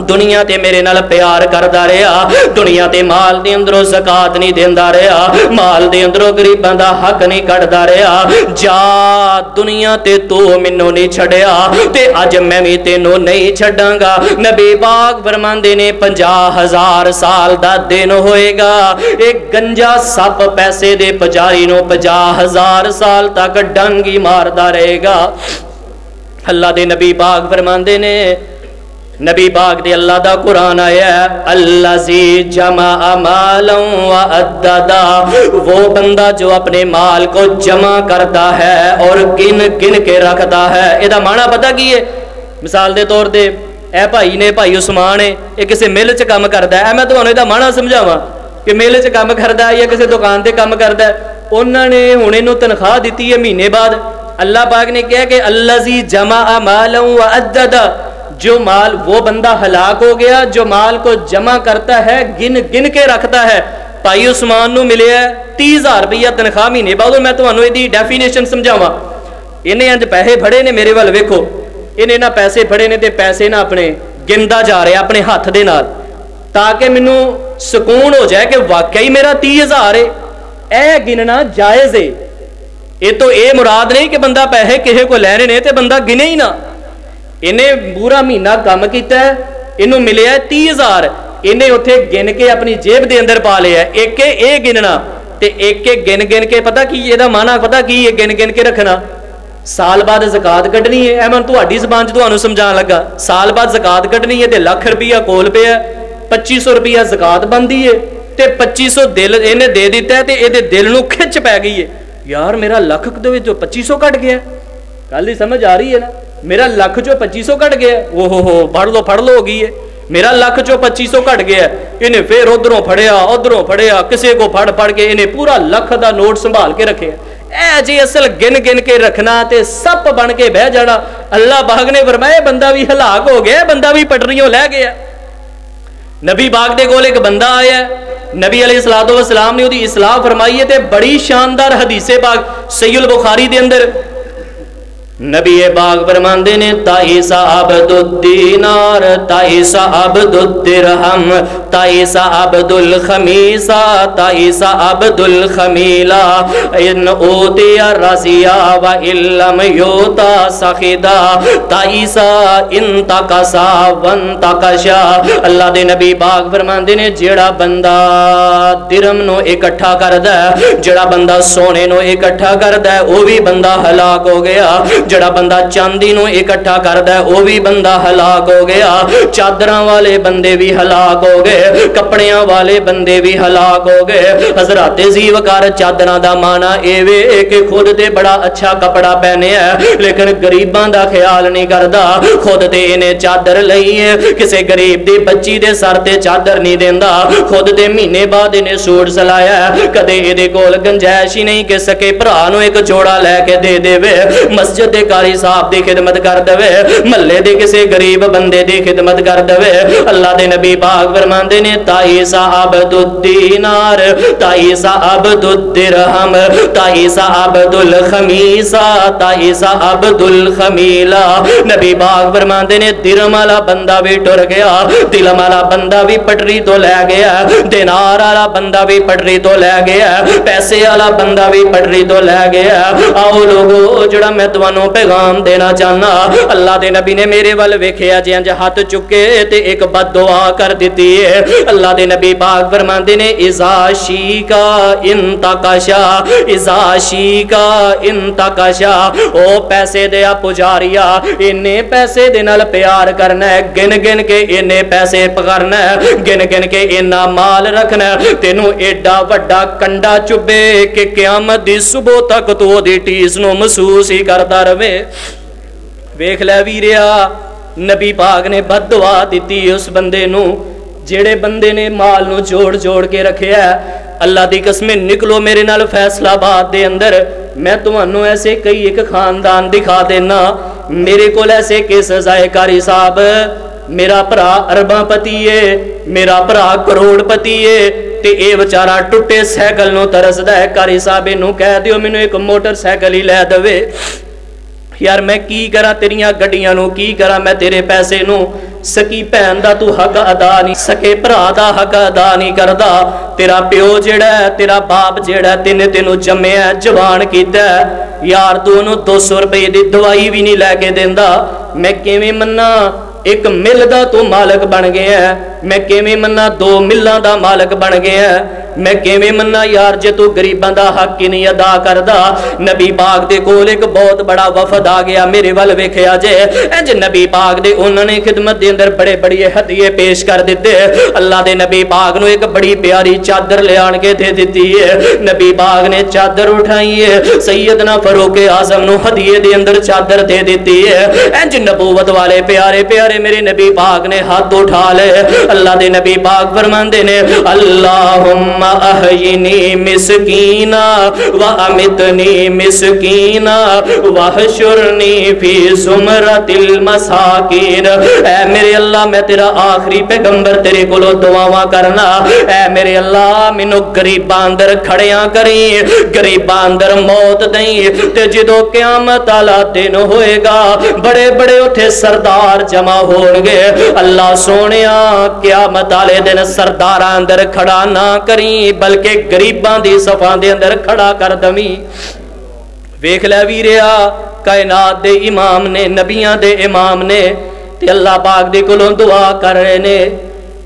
दुनिया ते मेरे नाल प्यार करदा रहा, दुनिया ते माल दे अंदरों ज़कात नहीं देंदा रहा, माल दे अंदरों गरीबां दा हक नहीं कढ़दा रहा। जा दुनिया ते तू मैनू नहीं छड़िया ते अज मैं भी तेनों नहीं छड़ांगा। नबी पाक फरमांदे ने 50,000 साल दा दिन होएगा, एक गंजा सप पैसे दे पुजारी नूं 50,000 साल तक डंगी मारदा रहेगा। अल्लाह दे नबी पाक फरमांदे ने, नबी पाक दे अल्लाह दा कुरान आया है, अल्लज़ी जमा मालन व अद्ददा, वो बंदा जो अपने माल को जमा करता है और गिन गिन के रखता है। इहदा माना पता की है? मिसाल दे तौर ते ए भाई ने, भाई उस्मान है, ये किसी मिल च काम करता है। मैं तुहानूं इहदा माना समझावां कि मिल च काम करता है या किसी दुकान ते काम करता है। उन्होंने हुण इहनूं तनख्वाह दित्ती है महीने बाद। अल्लाह पाक ने कहा कि अल्लज़ी जमा मालन व अद्ददा, जो माल, वो बंदा हलाक हो गया जो माल को जमा करता है, गिन गिन के रखता है। भाई उस्मान नूं मिले 30,000 रुपया तनख्वाह महीने बाद। मैं तुहानूं इहदी डेफिनेशन समझावां। इन्हें अंज पैसे फड़े ने, मेरे वाल वेखो, इन्हें ना पैसे फड़े ने ते पैसे ना अपने गिनदा जा रहा अपने हथ दे नाल, ताकि मैनू सुकून हो जाए कि वाकई मेरा 30,000 है। यह गिनना जायज़ है। ये तो ये मुराद नहीं कि बंदा पैसे किसी को लैने ने ते बंदा गिने ही ना। इन्हें पूरा महीना काम किया, इनू मिले 30,000, इन्हें उत्थे गिन के अपनी जेब के अंदर पा लिया। एक ये गिनना ते एक गिन गिन के, पता की ਇਹਦਾ माना पता की है? गिन गिन के रखना। साल बाद ज़कात कढ़नी है, मैं तुहाडी ज़बान च तुहानूं समझाण लगा। साल बाद ज़कात कढ़नी है तो लाख रुपया कोल पिया, 2500 रुपया ज़कात बनती है तो 2500 दिल इन्हें दे दिता है तो ये दिल नूं खिच पै गई है, यार मेरा लख दे विचों 2500 कट गया। गल ही समझ आ रही है ना? मेरा लख चो 2500 कट गया। ओहो फड़ लो हो गई है। मेरा लख चो 2500 कट गया। इन्हें फिर उधरों फड़िया, किसी को फड़ के इन्हें पूरा लख का नोट संभाल के रखे। ऐ जी असल गिन गिन के रखना ते सप बन के बह जाना। अल्लाह पाक ने फरमाया बंदा भी हलाक हो गया, बंदा भी पटरियों लै गया। नबी पाक दे कोल एक बंदा आया, नबी अलैहिस्सलातु वस्सलाम ने उसदी इस्लाह फरमाई है ते बड़ी शानदार हदीसे पाक सहीहुल बुखारी दे अंदर नबी पाक फरमांदे ने, ताइसा अब्दुद दीनार ताइसा अब्दुद दिरहम ताइसा अब्दुल खमीसा ताइसा अब्दुल खमीला इन ओतिया रसिया व इल्लम योता सखिदा ताइसा इन तकसा वन तकशा। अल्लाह दे नबी पाक फरमांदे ने, जेड़ा बंदा दिरहम नो इकट्ठा करदा है, जेड़ा बंदा सोने नो इकट्ठा करदा है, वो भी बंदा हलाक हो गया। जड़ा बंदा चांदी नूं इकट्ठा करदा है वो भी बंदा हलाक हो गया, चादरां वाले बंदे भी हलाक हो गए, कपड़ियां वाले बंदे भी हलाक हो गए। हजरत जीवकार चादरां दा माना एवे कि खुद ते बड़ा अच्छा कपड़ा पहने है लेकिन गरीबां दा ख्याल नहीं करदा, खुद ते इन्हें चादर लई है, किसी गरीब दी बच्ची दे सर ते चादर नहीं देंदा, खुद ते महीने बाद इन्हें सूट सलाया, कदे इहदे कोल गंजाइश ही नहीं कि सके भरा नूं एक जोड़ा लैके दे देवे, मस्जिद दे कारी साहब दी खिदमत कर देवे, महल्ले दे किसी गरीब बंदे दी खिदमत कर देवे। अल्लाह दे नबी पाक फरमांदे ने ताई साहब दुद्दीनार, ताई साहब दुद्दिरहम, ताई साहब दुल खमीसा, ताई साहब दुल खमीला। नबी पाक फरमांदे ने दिरहम वाला बंदा भी टुर गया, दिलम वाला बंदा भी पटरी तो लै गया, दिनार वाला बंदा भी पटरी तो लै गया, पैसे वाला बंदा भी पटरी तो लै गया। आओ लोगो जड़ा मैं तुहानू पैगाम देना चाहना, अल्लाह दे नबी ने मेरे वाल वेखिया जिंज हाथ चुके ते एक बददुआ कर दिती है। अल्लाह दे नबी पाक फरमांदे ने इज़ाशी का इंतकाशा, इज़ाशी का इंतकाशा, ओ पैसे दे आ पुजारिया इन्ने पैसे दे नाल प्यार करना है, गिन गिन के इन्ने पैसे पकड़ना है, गिन गिन के इन्ना माल रखना है, तेनू एडा वड्डा कंडा चुबे कि क़यामत दी सुबह तक तू ओदी टीस नू महसूस ही करता रहे। वेख लै वीरिया नबी पाक ने बददुआ दिती उस बंदे नू जेड़े बंदे ने माल नू जोड़ जोड़ के रखिया। अल्लाह दी कसमें निकलो मेरे नाल फैसलाबाद दे अंदर, मैं तुहानू ऐसे कई एक खानदान दिखा देना, मेरे कोल ऐसे केस जाए कारी साहब, मेरा भरा अरबापति है, मेरा भरा करोड़पति है, ते ए बेचारा टुटे साइकिल नू तरसदा है, कारी साहब इनू कह दियो मैनू एक मोटरसाइकिल ही लै देवे। यार मैं की करा तेरियां गड्डियां नू, की करा मैं तेरे पैसे नू, सकी भैन दा तू हक अदा नहीं, सके भरा दा हक अदा नहीं करदा, तेरा प्यो जेड़ा है, तेरा बाप जेड़ा तिने तेनू जम्मिया जवान कीता, यार तू ओनू 200 रुपए दी दवाई भी नहीं लैके देंदा, मैं किवें मन्ना एक मिल दा तू मालक बन गया है, मैं किवें मन्ना 2 मिलां दा मालक बन गया है, मैं किवें मन्ना यार जे तू गरीबां दा हक ही नहीं अदा करदा। नबी पाक दे कोल एक बहुत बड़ा वफद आ गया, मेरे वाल वेखिया जे इंज नबी पाक दे उन्होंने खिदमत दे अंदर बड़े बड़े हदिये पेश कर दिते। अल्लाह दे नबी पाक नू एक बड़ी प्यारी चादर ले आन के दे दिती है। नबी पाक ने चादर उठाई है, सैयदना फारूक आजम नू हदिये दे अंदर चादर दे दिती है। इंज नबूवत वाले प्यारे प्यारे मेरे नबी पाक ने हाथ उठा ले। अल्लाह दे नबी पाक फरमांदे ने अल्लाहुम्मा अहयिनी मिस्कीना व अमितनी मिस्कीना वहशुरनी फी ज़ुमरतिल मसाकीन। ऐ मेरे अल्लाह मैं तेरा आखिरी पैगंबर तेरे कोलों दुआवां करना, ऐ मेरे अल्लाह मैनू गरीबां अंदर खड़ियां करी, गरीबां अंदर मौत दई, ते जदों क़यामत वाला दिन होएगा बड़े बड़े उथे सरदार जमा होणगे। अल्लाह सोनिया क़यामत वाले दिन सरदारां अंदर खड़ा ना करी बल्कि गरीबां दी सफां दे अंदर खड़ा कर दवी। वेख लै वीरिया कायनात दे इमाम ने, नबियां दे इमाम ने ते अल्लाह पाक दे कोलों दुआ कर रहे ने।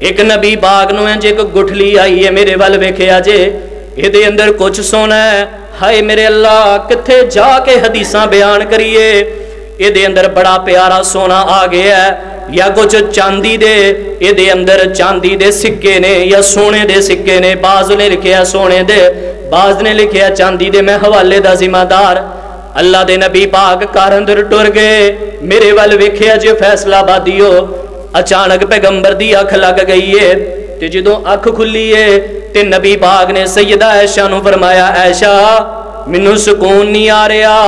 एक नबी पाक नूं इंज एक गुठली आई है, मेरे वल वेखिया जे इहदे अंदर कुछ सोना है, हाय मेरे अल्लाह किथे जाके हदीसां बयान करिए। इहदे अंदर बड़ा प्यारा सोना आ गया है, या कुछ चांदी दे इहदे अंदर चांदी दे सिक्के ने या सोने दे सिक्के ने। बाज ने लिखिया सोने दे, बाज ने लिखिया चांदी दे, मैं हवाले दा जिम्मेदार। अल्लाह दे नबी पाक घर अंदर टुर गए, मेरे वल वेखिया जे फैसलाबादियो। अचानक पैगंबर दी अख लग गई है, ते जदों अख खुली है ते नबी पाक ने सैयदा ऐशा नूं फरमाया ऐशा मैनू सुकून नहीं आ रहा,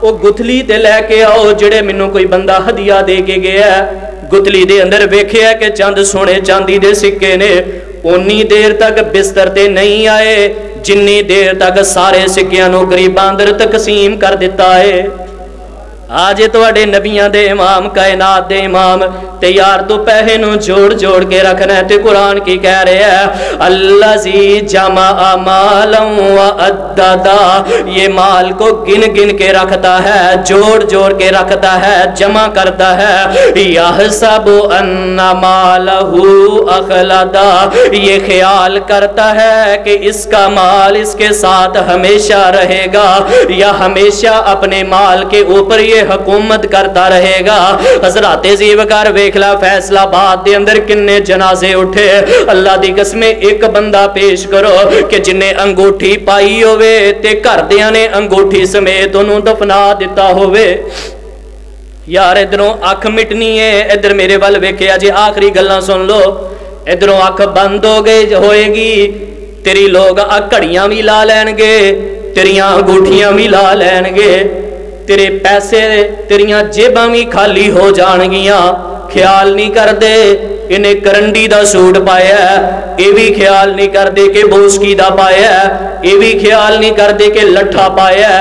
वो गुथली ते लैके आओ जेड़े मैनू कोई बंदा हदिया दे के गया। गुथली दे अंदर वेखिया कि चंद सोने चांदी दे सिक्के ने। उन्नी देर तक बिस्तर ते नहीं आए जिन्नी देर तक सारे सिक्कियां नूं गरीबां अंदर तकसीम कर दिता है। आज तुहाडे नबियां दे इमाम, कायनात दे इमाम, ते यार तू पैसे नूं जोड़ जोड़ के रखना है। ते कुरान की कह रहा है अल्लज़ी जमा मालन व अद्ददा, ये माल को गिन गिन के रखता है, जोड़ जोड़ के रखता है, जमा करता है। यहसबु अन्ना मालहू अखलदा, ये ख्याल करता है कि इसका माल इसके साथ हमेशा रहेगा या हमेशा अपने माल के ऊपर ये हुकूमत करता रहेगा। हजरत ज़ीवकार वेख ला फैसलाबाद दे अंदर किन्ने जनाजे उठे। अल्लाह दी कसम एक बंदा पेश करो कि जिन्हें अंगूठी पाई होवे ते घरदियां ने अंगूठी समेत उन्होंने दफना दिता होवे। यार इधरों अख मिटनी है, इधर मेरे वाल वेखिया जे, आखिरी गल्लां सुन लो। इधरों अख बंद हो गई होएगी, तेरी लोग घड़ियां भी ला लैणगे, तेरियां अंगूठियां भी ला लैणगे, तेरे पैसे तेरियां जेबां भी खाली हो जाणगियां। ख्याल नहीं करते इन्हें करंडी दा सूट पाया, ये भी ख्याल नहीं करते कि बोसकी दा पाया, ये भी ख्याल नहीं करते कि लट्ठा पाया।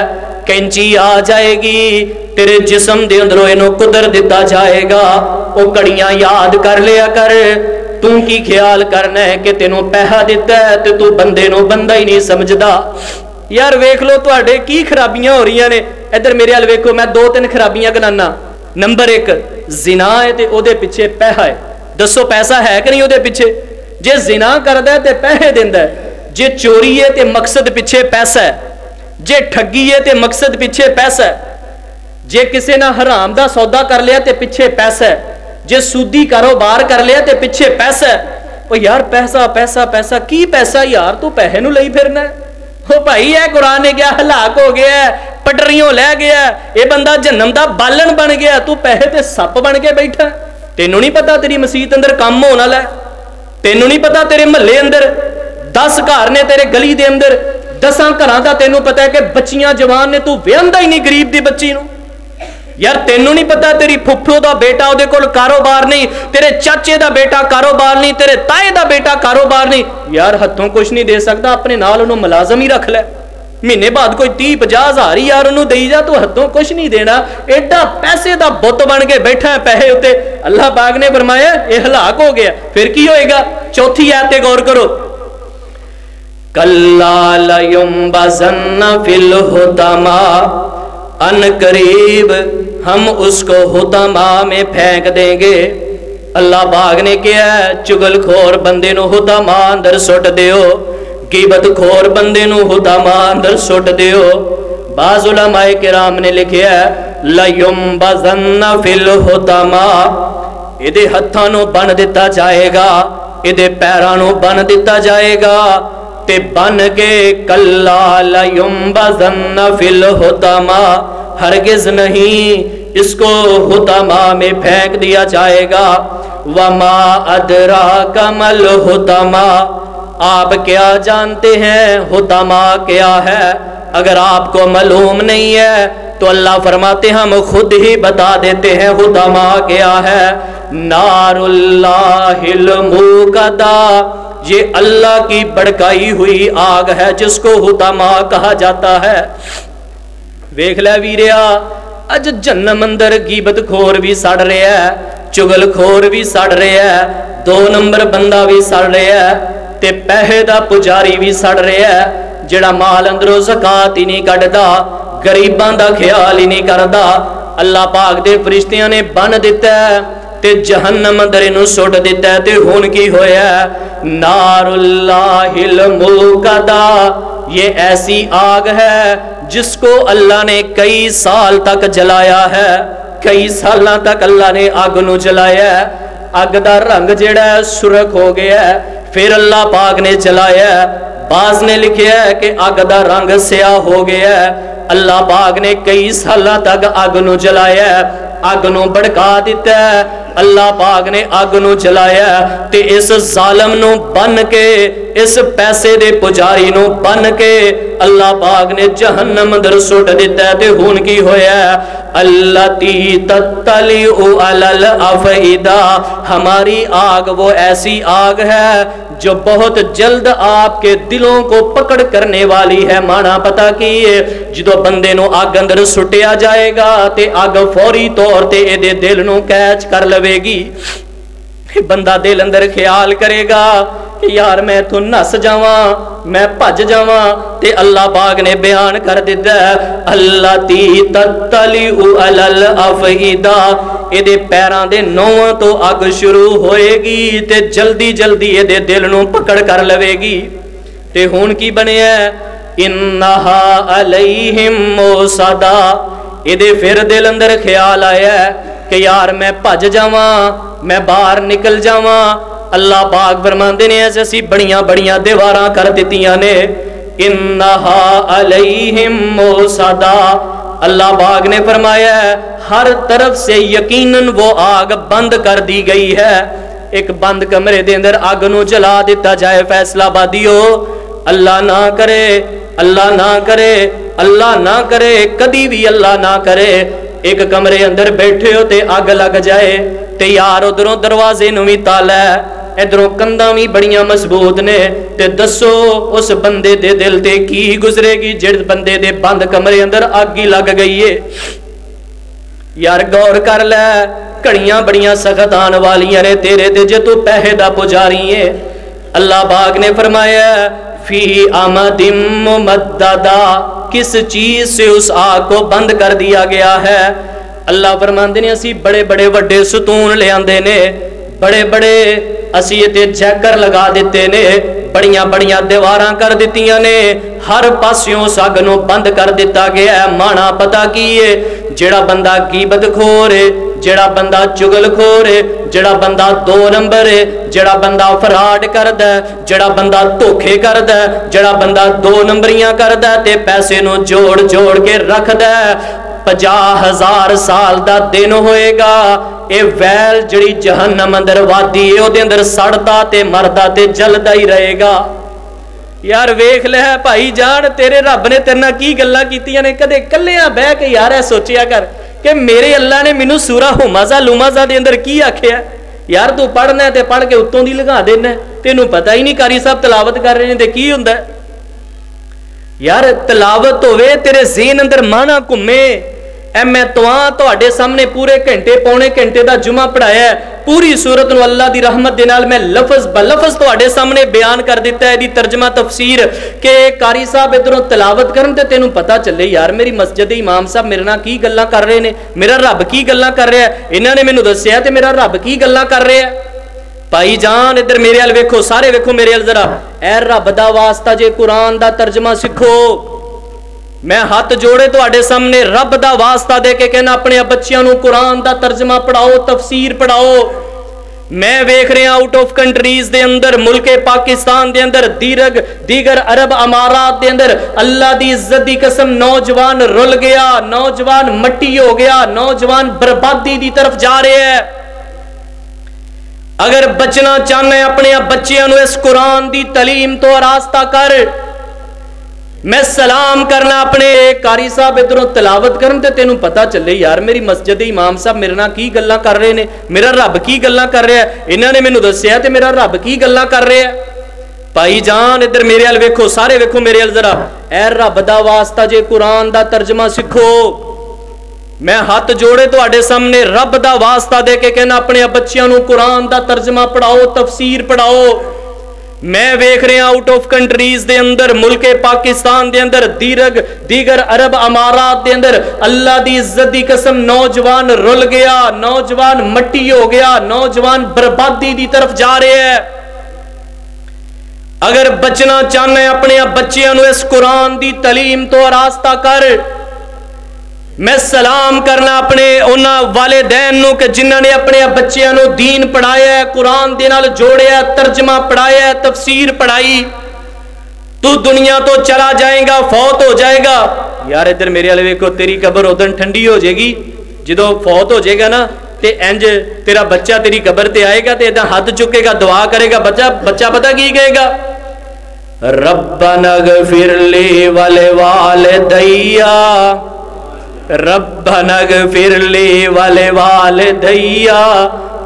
कैंची आ जाएगी, तेरे जिस्म दे अंदरों इन्हों कुदर दिता जाएगा। वो घड़ियां याद कर लिया कर। तू की ख्याल करना है कि तेनों पैसा दिता है तो तू बंदे नूं बंदा ही नहीं समझदा। यार वेख लो तुहाडे की खराबियां हो रही ने। इधर मेरे हाल वेखो, मैं 2-3 खराबियां गिनाना। नंबर 1 जिना है ते ओदे पिछे पैसा है। दसो पैसा है कि नहीं ओदे पिछे? जे जिना करदा है ते पैसे दिंदा है, जे चोरी है ते मकसद पिछे पैसा है, जे ठगी है ते मकसद पिछे पैसा है, जे किसी ना हराम दा सौदा कर लिया ते पिछे पैसा है, जे सूदी कारोबार कर लिया ते पिछे पैसा है। ओ यार पैसा पैसा पैसा की पैसा यार, तू पैसे नूं लई फिरना है। ओ भाई है कुरान ने क्या हलाक हो गया है, पटरियों लै गया, ये बंदा जन्नम दा बालन बन गया, तू पैसे ते सप बन के बैठा। तेनू नहीं पता तेरी मसीत अंदर काम होने वाला है? तेनू नहीं पता तेरे महल्ले अंदर 10 घर ने, तेरे गली दे अंदर 10 घरां दा तेनू पता है कि बच्चियां जवान ने, तू वेंदा ही नहीं गरीब दी बच्ची नूं। यार तेनू नहीं पता तेरी फुफड़ो दा बेटा ओदे कोल कारोबार नहीं, तेरे चाचे दा बेटा कारोबार नहीं, तेरे ताए दा बेटा कारोबार नहीं। यार हथों कुछ नहीं दे सकता, अपने नाल उन्होंने मुलाजम ही रख ले। महीने बाद कोई 30-50 हज़ार ही यार उन्होंने दई जा, तू हथों कुछ नहीं देना। एडा पैसे दा बुत बन के बैठा है पैसे उत्ते। अल्लाह पाक ने फरमाया यह हलाक हो गया। फिर की होएगा? चौथी आयत पे गौर करो, कल्ला लयुंबज़न्ना फिल हुतमा, अन करीब हम उसको हुतमा में फेंक देंगे। अल्लाह पाक ने कहा चुगलखोर बंदे नूं हुतमा अंदर सुट दियो, गिबत खोर बंदे नूं हुतमा अंदर सुट दियो। बाज़ उलमाए किराम ने लिखा लयुंबज़न्ना फिल हुतमा, इहदे हत्थां नूं बन दिता जाएगा, इहदे पैरां नूं बन दिता जाएगा, ते बन के कल्ला लयुंबज़न्ना फिल हुतमा, हरगिज नहीं इसको हुतमा में फेंक दिया जाएगा। वमा अदराका मल हुतमा, आप क्या जानते हैं हुतमा क्या है? अगर आपको मालूम नहीं है तो अल्लाह फरमाते हम खुद ही बता देते हैं हुतमा क्या है। नारुल्लाहिल मुक़दा, ये अल्लाह की भड़काई हुई आग है जिसको हुतमा कहा जाता है। वेख लै वीरिया, अज जन्नम अंदर गीबत खोर भी सड़ रहा है, चुगल खोर भी सड़ रहा है, 2 नंबर बंदा भी सड़ रहा है, ते पैसे दा पुजारी भी सड़ रहा है, जेड़ा माल अंदरों ज़कात ही नहीं कढ़दा, गरीबां दा ख्याल ही नहीं करदा। अल्लाह पाक दे फरिश्तियां ने बन दिता है ते जहन्नम अंदर इनू सुट दिता है। ते हुण की होया? नारुल्लाहिल मुक़दा, ये ऐसी आग है जिसको अल्लाह ने कई साल तक जलाया है, कई साल तक अल्लाह ने अग नू जलाया है। अग दा रंग जेड़ा है सुरख हो गया है, फिर अल्लाह पाक ने जलाया है। बाज ने लिखा है कि अग दा रंग स्याह हो गया है। अल्लाह पाक ने कई साल तक अग नू जलाया है, अग नू भड़का दिता है। अल्लाह पाक ने अग नू जलाया ते इस जालम नू बन के, इस पैसे दे पुजारी नू बन के अल्लाह पाक ने जहन्नम अंदर सुट दिता है। ते हुण की होया? अल्लती तत्तलिउ अलल अफइदा, हमारी आग वो ऐसी आग है जो बहुत जल्द आपके दिलों को पकड़ करने वाली है। माना पता की जो बंदे नू अग अंदर सुटिया जाएगा ते अग फौरी तौर ते इहदे दिल नू कैच कर लवेगी। बंदा दिल अंदर ख्याल करेगा कि यार मैं तू नस जावा, मैं भज जावा, ते अल्लाह पाक ने बयान कर दिता अल्लती तत्तलिउ अलल अफइदा, इहदे पैरां दे नौवां तो अग शुरू होएगी ते जल्दी जल्दी इहदे दिल नू पकड़ कर लवेगी। ते हुण की बनिया? इन्नहा अलैहिम मुसदा, इहदे फिर दिल अंदर ख्याल आया कि यार मैं भज जावां, मैं बाहर निकल जावां। अल्लाह पाक फरमांदे ने असीं बड़ियां बड़ियां दीवारां कर दित्तियां ने, इन्नहा अलैहिम मुसदा। अल्लाह पाक ने फरमाया हर तरफ से यकीनन वो आग बंद कर दी गई है। एक बंद कमरे दे अंदर आग नूं जला दिता जाए। फैसलाबादियो, अल्लाह ना करे, अल्लाह ना करे, अल्लाह ना करे, कदी भी अल्लाह ना करे एक कमरे अंदर बैठे हो ते अग लग जाए ते यार उधरों दरवाजे नूं भी ताला है, इधरों कंधां भी बड़ियां मजबूत ने, ते दसो उस बंदे दे दिल ते की गुजरेगी जिस बंदे दे बंद कमरे अंदर अग ही लग गई है। यार गौर कर लै, घड़ियां बड़ियां सख्त आने वालियां ने तेरे ते जे तू पैसे दा पुजारी है। अल्लाह पाक ने फरमाया फी आमदिम मुमद्ददा, किस चीज से उस आग को बंद कर दिया गया है। अल्लाह फरमांदे ने असी बड़े बड़े वड्डे सतून ले आंदे ने, बड़े बड़े असी इत्थे जैकर लगा दिते ने, बड़ियां बड़ियां दीवारां कर दित्तियां ने, हर पासियों अग नूं बंद कर दिता गया है। माना पता की है, जेड़ा बंदा गीबत खोर है, जेड़ा बंदा चुगल खोर है, जेड़ा बंदा दो नंबर है, जेड़ा बंदा फराड करदा है, जेड़ा बंदा धोखे करदा है, जेड़ा बंदा दो नंबरियां करदा है ते पैसे नूं जोड़ जोड़ के रखदा है, 50,000 साल दा दिन होएगा ये वैल जड़ी जहन्नम अंदर वादी है ओदे अंदर सड़दा ते मरदा ते जलदा ही रहेगा। यार वेख ले भाई जान, तेरे रब ने तेरे नाल की गल्लां कीतियां ने, कदे कल्लियां बह के यार ऐ सोचिया कर कि मेरे अल्लाह ने मैनू सूरा हुमाजा लुमाजा दे अंदर की आखिया। यार तू पढ़ना है ते पढ़ के उत्तों दी लगा देना, तेनू पता ही नहीं कारी साहब तलावत कर रहे हैं ते की हुंदा। यार तलावत होवे तेरे ज़हन अंदर माना घूमे। ऐ मैं तुहाडे सामने पूरे घंटे पौने घंटे दा जुमा पढ़ाया है, पूरी सूरत नूं अल्लाह दी रहमत दे नाल मैं लफज ब लफज तुहाडे सामने बयान कर दिता है, इहदी तर्जमा तफसीर के कारी साहब इधरों तलावत करन ते तेनू पता चले यार मेरी मस्जिद दे इमाम साहब मेरे नाल की गल्लां कर रहे ने, मेरा रब की गल्लां कर रहा है, इन्हां ने मैनू दस्सिया ते मेरा रब की गल्लां कर रहा है। भाई जान इधर मेरे अल वेखो, सारे वेखो मेरे अल जरा, ऐ रब दा वास्ता जे कुरान दा तर्जमा सीखो। मैं हाथ जोड़े तुहाडे सामने रब दा वास्ता दे के कहना अपने बच्चियां नूं कुरान दा तर्जमा पढ़ाओ, तफसीर पढ़ाओ। मैं वेख रहा आउट ऑफ कंट्रीज दे अंदर, मुल्के पाकिस्तान दे अंदर, दीगर अरब अमारात दे अंदर अल्लाह दी इज्जत दी कसम नौजवान रुल गया, नौजवान मट्टी हो गया, नौजवान बर्बादी दी तरफ जा रहे हैं। अगर बचना चाहना है अपने बच्चियां नूं इस कुरान दी तलीम तो रास्ता कर। मैं सलाम करना अपने कारी साहब इधरों तलावत करन ते तेनू पता चले यार मेरी मस्जिद दे इमाम साहब मेरे नाल की गल्लां कर रहे ने, मेरा रब की गल्लां कर रहा है, इन्हां ने मैनू दस्सिया ते मेरा रब की गल्लां कर रहा है। भाई जान इधर मेरे अल वेखो, सारे वेखो मेरे अल जरा, ऐ रब दा वास्ता जे कुरान दा तर्जमा सीखो। मैं हाथ जोड़े तुहाडे सामने रब दा वास्ता दे के कहना अपने बच्चियां नूं कुरान दा तर्जमा पढ़ाओ, तफसीर पढ़ाओ। मैं वेख रहा आउट ऑफ कंट्रीज दे अंदर, मुल्के पाकिस्तान दे अंदर, दीगर अरब अमारात दे अंदर अल्लाह दी इज्जत दी कसम नौजवान रुल गया, नौजवान मट्टी हो गया, नौजवान बर्बादी दी तरफ जा रहे हैं। अगर बचना चाहना है अपने बच्चियां नूं इस कुरान दी तलीम तो रास्ता कर। मैं सलाम करना अपने उन्हां वालिदैन नूं कि जिन्हां ने अपने बच्चियां नूं दीन पढ़ाया है, कुरान दे नाल जोड़िया, तर्जमा पढ़ाया है, तफसीर पढ़ाई। तू दुनिया तो चला जाएगा, फौत हो जाएगा। यार इधर मेरे वाले वेखो, तेरी कब्र उदन ठंडी हो जाएगी जदों फौत हो जाएगा ना, ते इंज तेरा बच्चा तेरी कब्र ते आएगा ते इदां हाथ चुकेगा, दुआ करेगा, बच्चा पता की कहेगा, रब्बना गफिर ली वलिवालिदैया, रब्बना गफिर ली वलिवालिदैया,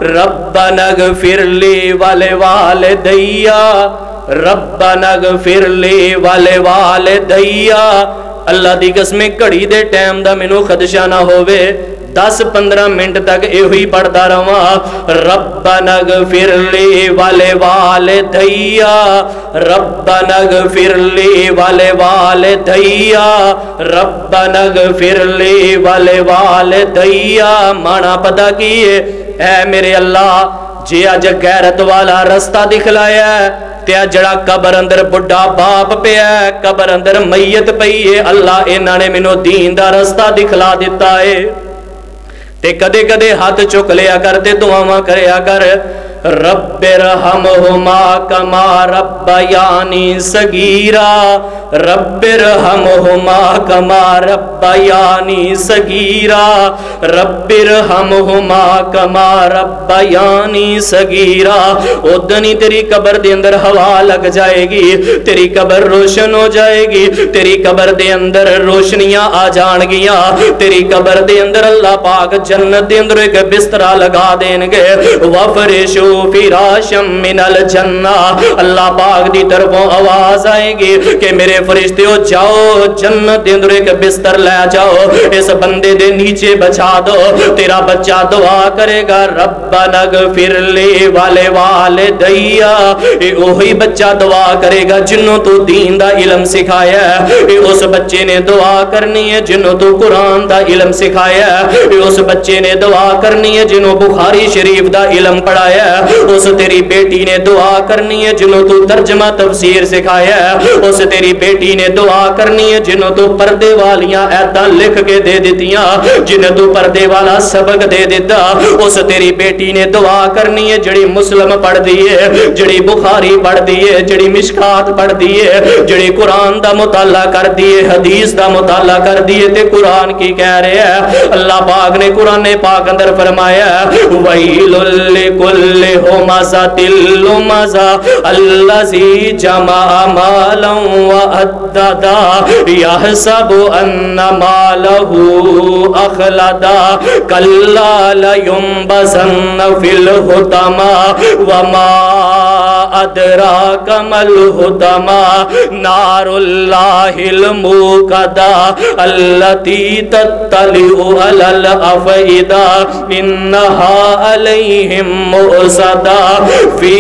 रब्बना गफिर ली वलिवालिदैया, रब्बना गफिर ली वलिवालिदैया। अल्लाह दी कसम घड़ी दे टाइम दा मैनू खदशा ना होवे, 10-15 मिनट तक यो ही पढ़ता रहा, रब्बना गफिर ली वलिवालिदैया, रब्बना गफिर ली वलिवालिदैया, रब्बना गफिर ली वलिवालिदैया। माना पता की है, ऐ मेरे अल्लाह जे अज गैरत वाला रास्ता दिखलाया ते जड़ा कबर अंदर बुढ़ा बाप पिया, कबर अंदर मैयत पई है, अल्लाह इन्हां ने मैनू दीन दा रस्ता दिखला दिता है। ते कदे कदे हाथ चुक लिया कर ते दुआवां करया कर, रब्बिरहमहुमा कमा रब्बयानी सगीरा, रब्बिरहमहुमा कमा रब्बयानी सगीरा, रब्बिरहमहुमा कमा रब्बयानी सगीरा। उदन ही तेरी कबर दे अंदर हवा लग जाएगी, तेरी कबर रोशन हो जाएगी, तेरी कबर दे अंदर रोशनियां आ जाणगियां, तेरी कबर दे अंदर अल्लाह पाक जन्नत दे अंदर एक बिस्तरा लगा देंगे। वफरिशु फिराशम मिनल जन्ना, अल्लाह पाक दी तरफों आवाज आएगी कि मेरे फरिश्ते जाओ जन्नत दे अंदर एक बिस्तर ले जाओ, इस बंदे दे नीचे बचा दो। तेरा बच्चा दुआ करेगा रब्बना गफिर ली वाले वालिदैया, ये वही बच्चा दुआ करेगा जिन्हों तू दीन दा इल्म सिखाया है, ये उस बच्चे ने दुआ करनी है जिन्हों तू कुरान दा इल्म सिखाया है, ये उस बच्चे ने दुआ करनी है जिन्हों बुखारी शरीफ दा इल्म पढ़ाया है, उस तेरी बेटी ने दुआ करनी है जिन्हों तू तर्जमा तफसीर सिखाया है, उस तेरी बेटी ने दुआ करनी है जिन्हों तू पर्दे वालियां ऐतां लिख के दे दित्तियां, जिन्हें तू पर्दे वाला सबक दे दिता, उस तेरी बेटी ने दुआ करनी है जिहड़ी मुस्लिम पढ़दी है, जिहड़ी बुखारी पढ़दी है, जिहड़ी मिशकात पढ़दी है, जिहड़ी कुरान दा मुताला करदी है, हदीस दा मुताला करदी है। ते कुरान की कह रहा है, अल्लाह पाक ने कुरान पाक अंदर फरमाया वैलुल लिकुल्लि हुमज़तिल लुमज़ा अल्लज़ी जमा मालन व अद्ददा यहसबु अन्ना मालहु अखलदा कल्ला लयुंबज़न्न फिल हुतमा व मा अदराका मल हुतमा नारुल्लाहिल मुक़दा अल्लती तत्तलिउ अलल अफ़इदा इन्नहा अलैहिम मुअसदा फी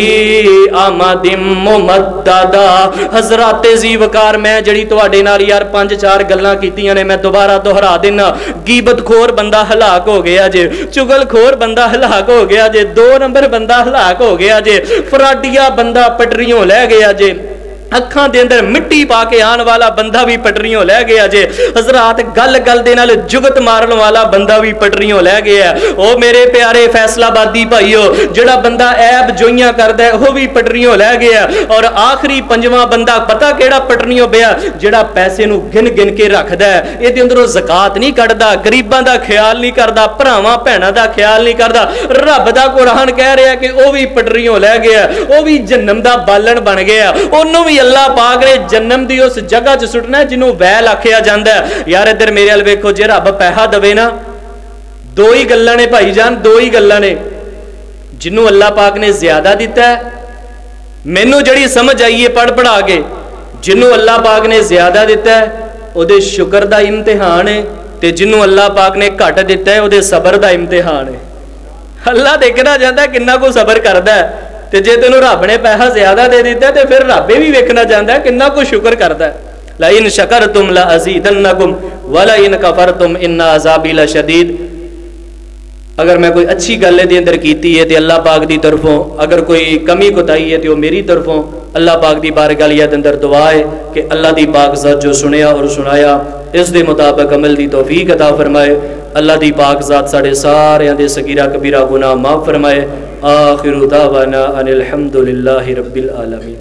अमदिम मुमद्ददा। हज़रात ज़ीवकार मैं जड़ी तुहाडे नाल यार 5-4 गल्लां कीतियां ने, मैं दोबारा दोहरा देना। गीबत खोर बंदा हलाक हो गया जे, चुगल खोर बंदा हलाक हो गया जे, 2 नंबर बंदा हलाक हो गया जे, फराडिया बंदा पटरियों लै गया जे, अखां दे अंदर मिट्टी पा के आने वाला बंदा भी पटरियों लै गया जे। हजरात गल गल दे नाल जुगत मारन वाला बंदा भी पटरियों लै गया। ओ मेरे प्यारे फैसलाबादी भाईओ, जेड़ा बंदा ऐब जोइयां करदा है वो भी पटरियों लै गया। और आखिरी 5वां बंदा पता केड़ा पटरियों पिया, जेड़ा पैसे नूं गिन गिन के रखदा है, इहदे अंदरों ज़कात नहीं कढदा, गरीबां दा ख्याल नहीं करदा, भरावां भैणां दा ख्याल नहीं करदा। रब दा कुरान कह रहा है कि वो भी पटरियों लै गया, वो भी जन्नम दा बालन बन गया। ओनू भी अल्लाह पाक ने जन्नम दी उस जगह च सुटना है जिन्हों वैल आखिया जाता है। यार इधर मेरे अल वेखो, जे रब पैसा दवे ना, 2 ही गल्लां ने भाई जान, 2 ही गल्लां ने। जिन्हों अल्लाह पाक ने ज्यादा दिता है, मैनू जड़ी समझ आई है पढ़ पढ़ा के, जिन्हों अल्लाह पाक ने ज्यादा दिता है उहदे शुक्र दा इम्तिहान है, ते जिन्हों अल्लाह पाक ने घट दिता है उहदे सबर दा इम्तिहान है। अल्लाह देखना चाहता है किन्ना को सबर करता है, ते जे तेनू रब ने पैसा ज्यादा दे दिता तो फिर रब भी वेखना चाहता है किन्ना को शुक्र करता है। ला इन शकरतुम ला अज़ीदन्नकुम वला इन कफरतुम इन्ना अज़ाबी लशदीद। अगर मैं कोई अच्छी गल दे अंदर कीती है तो अल्लाह पाक दी तरफों, अगर कोई कमी कोताही है तो वो मेरी तरफों। अल्लाह पाक दी बारगाह दे अंदर दुआ है कि अल्लाह दी पाक ज़ात जो सुनिया और सुनाया इस दे मुताबिक अमल दी तौफीक अता फरमाए। अल्लाह दी पाक ज़ात साढ़े सारे दे सगीरा कबीरा गुनाह माफ़ फरमाए। आखिरु दावाना अनिल हम्दुलिल्लाहि रब्बिल आलमीन।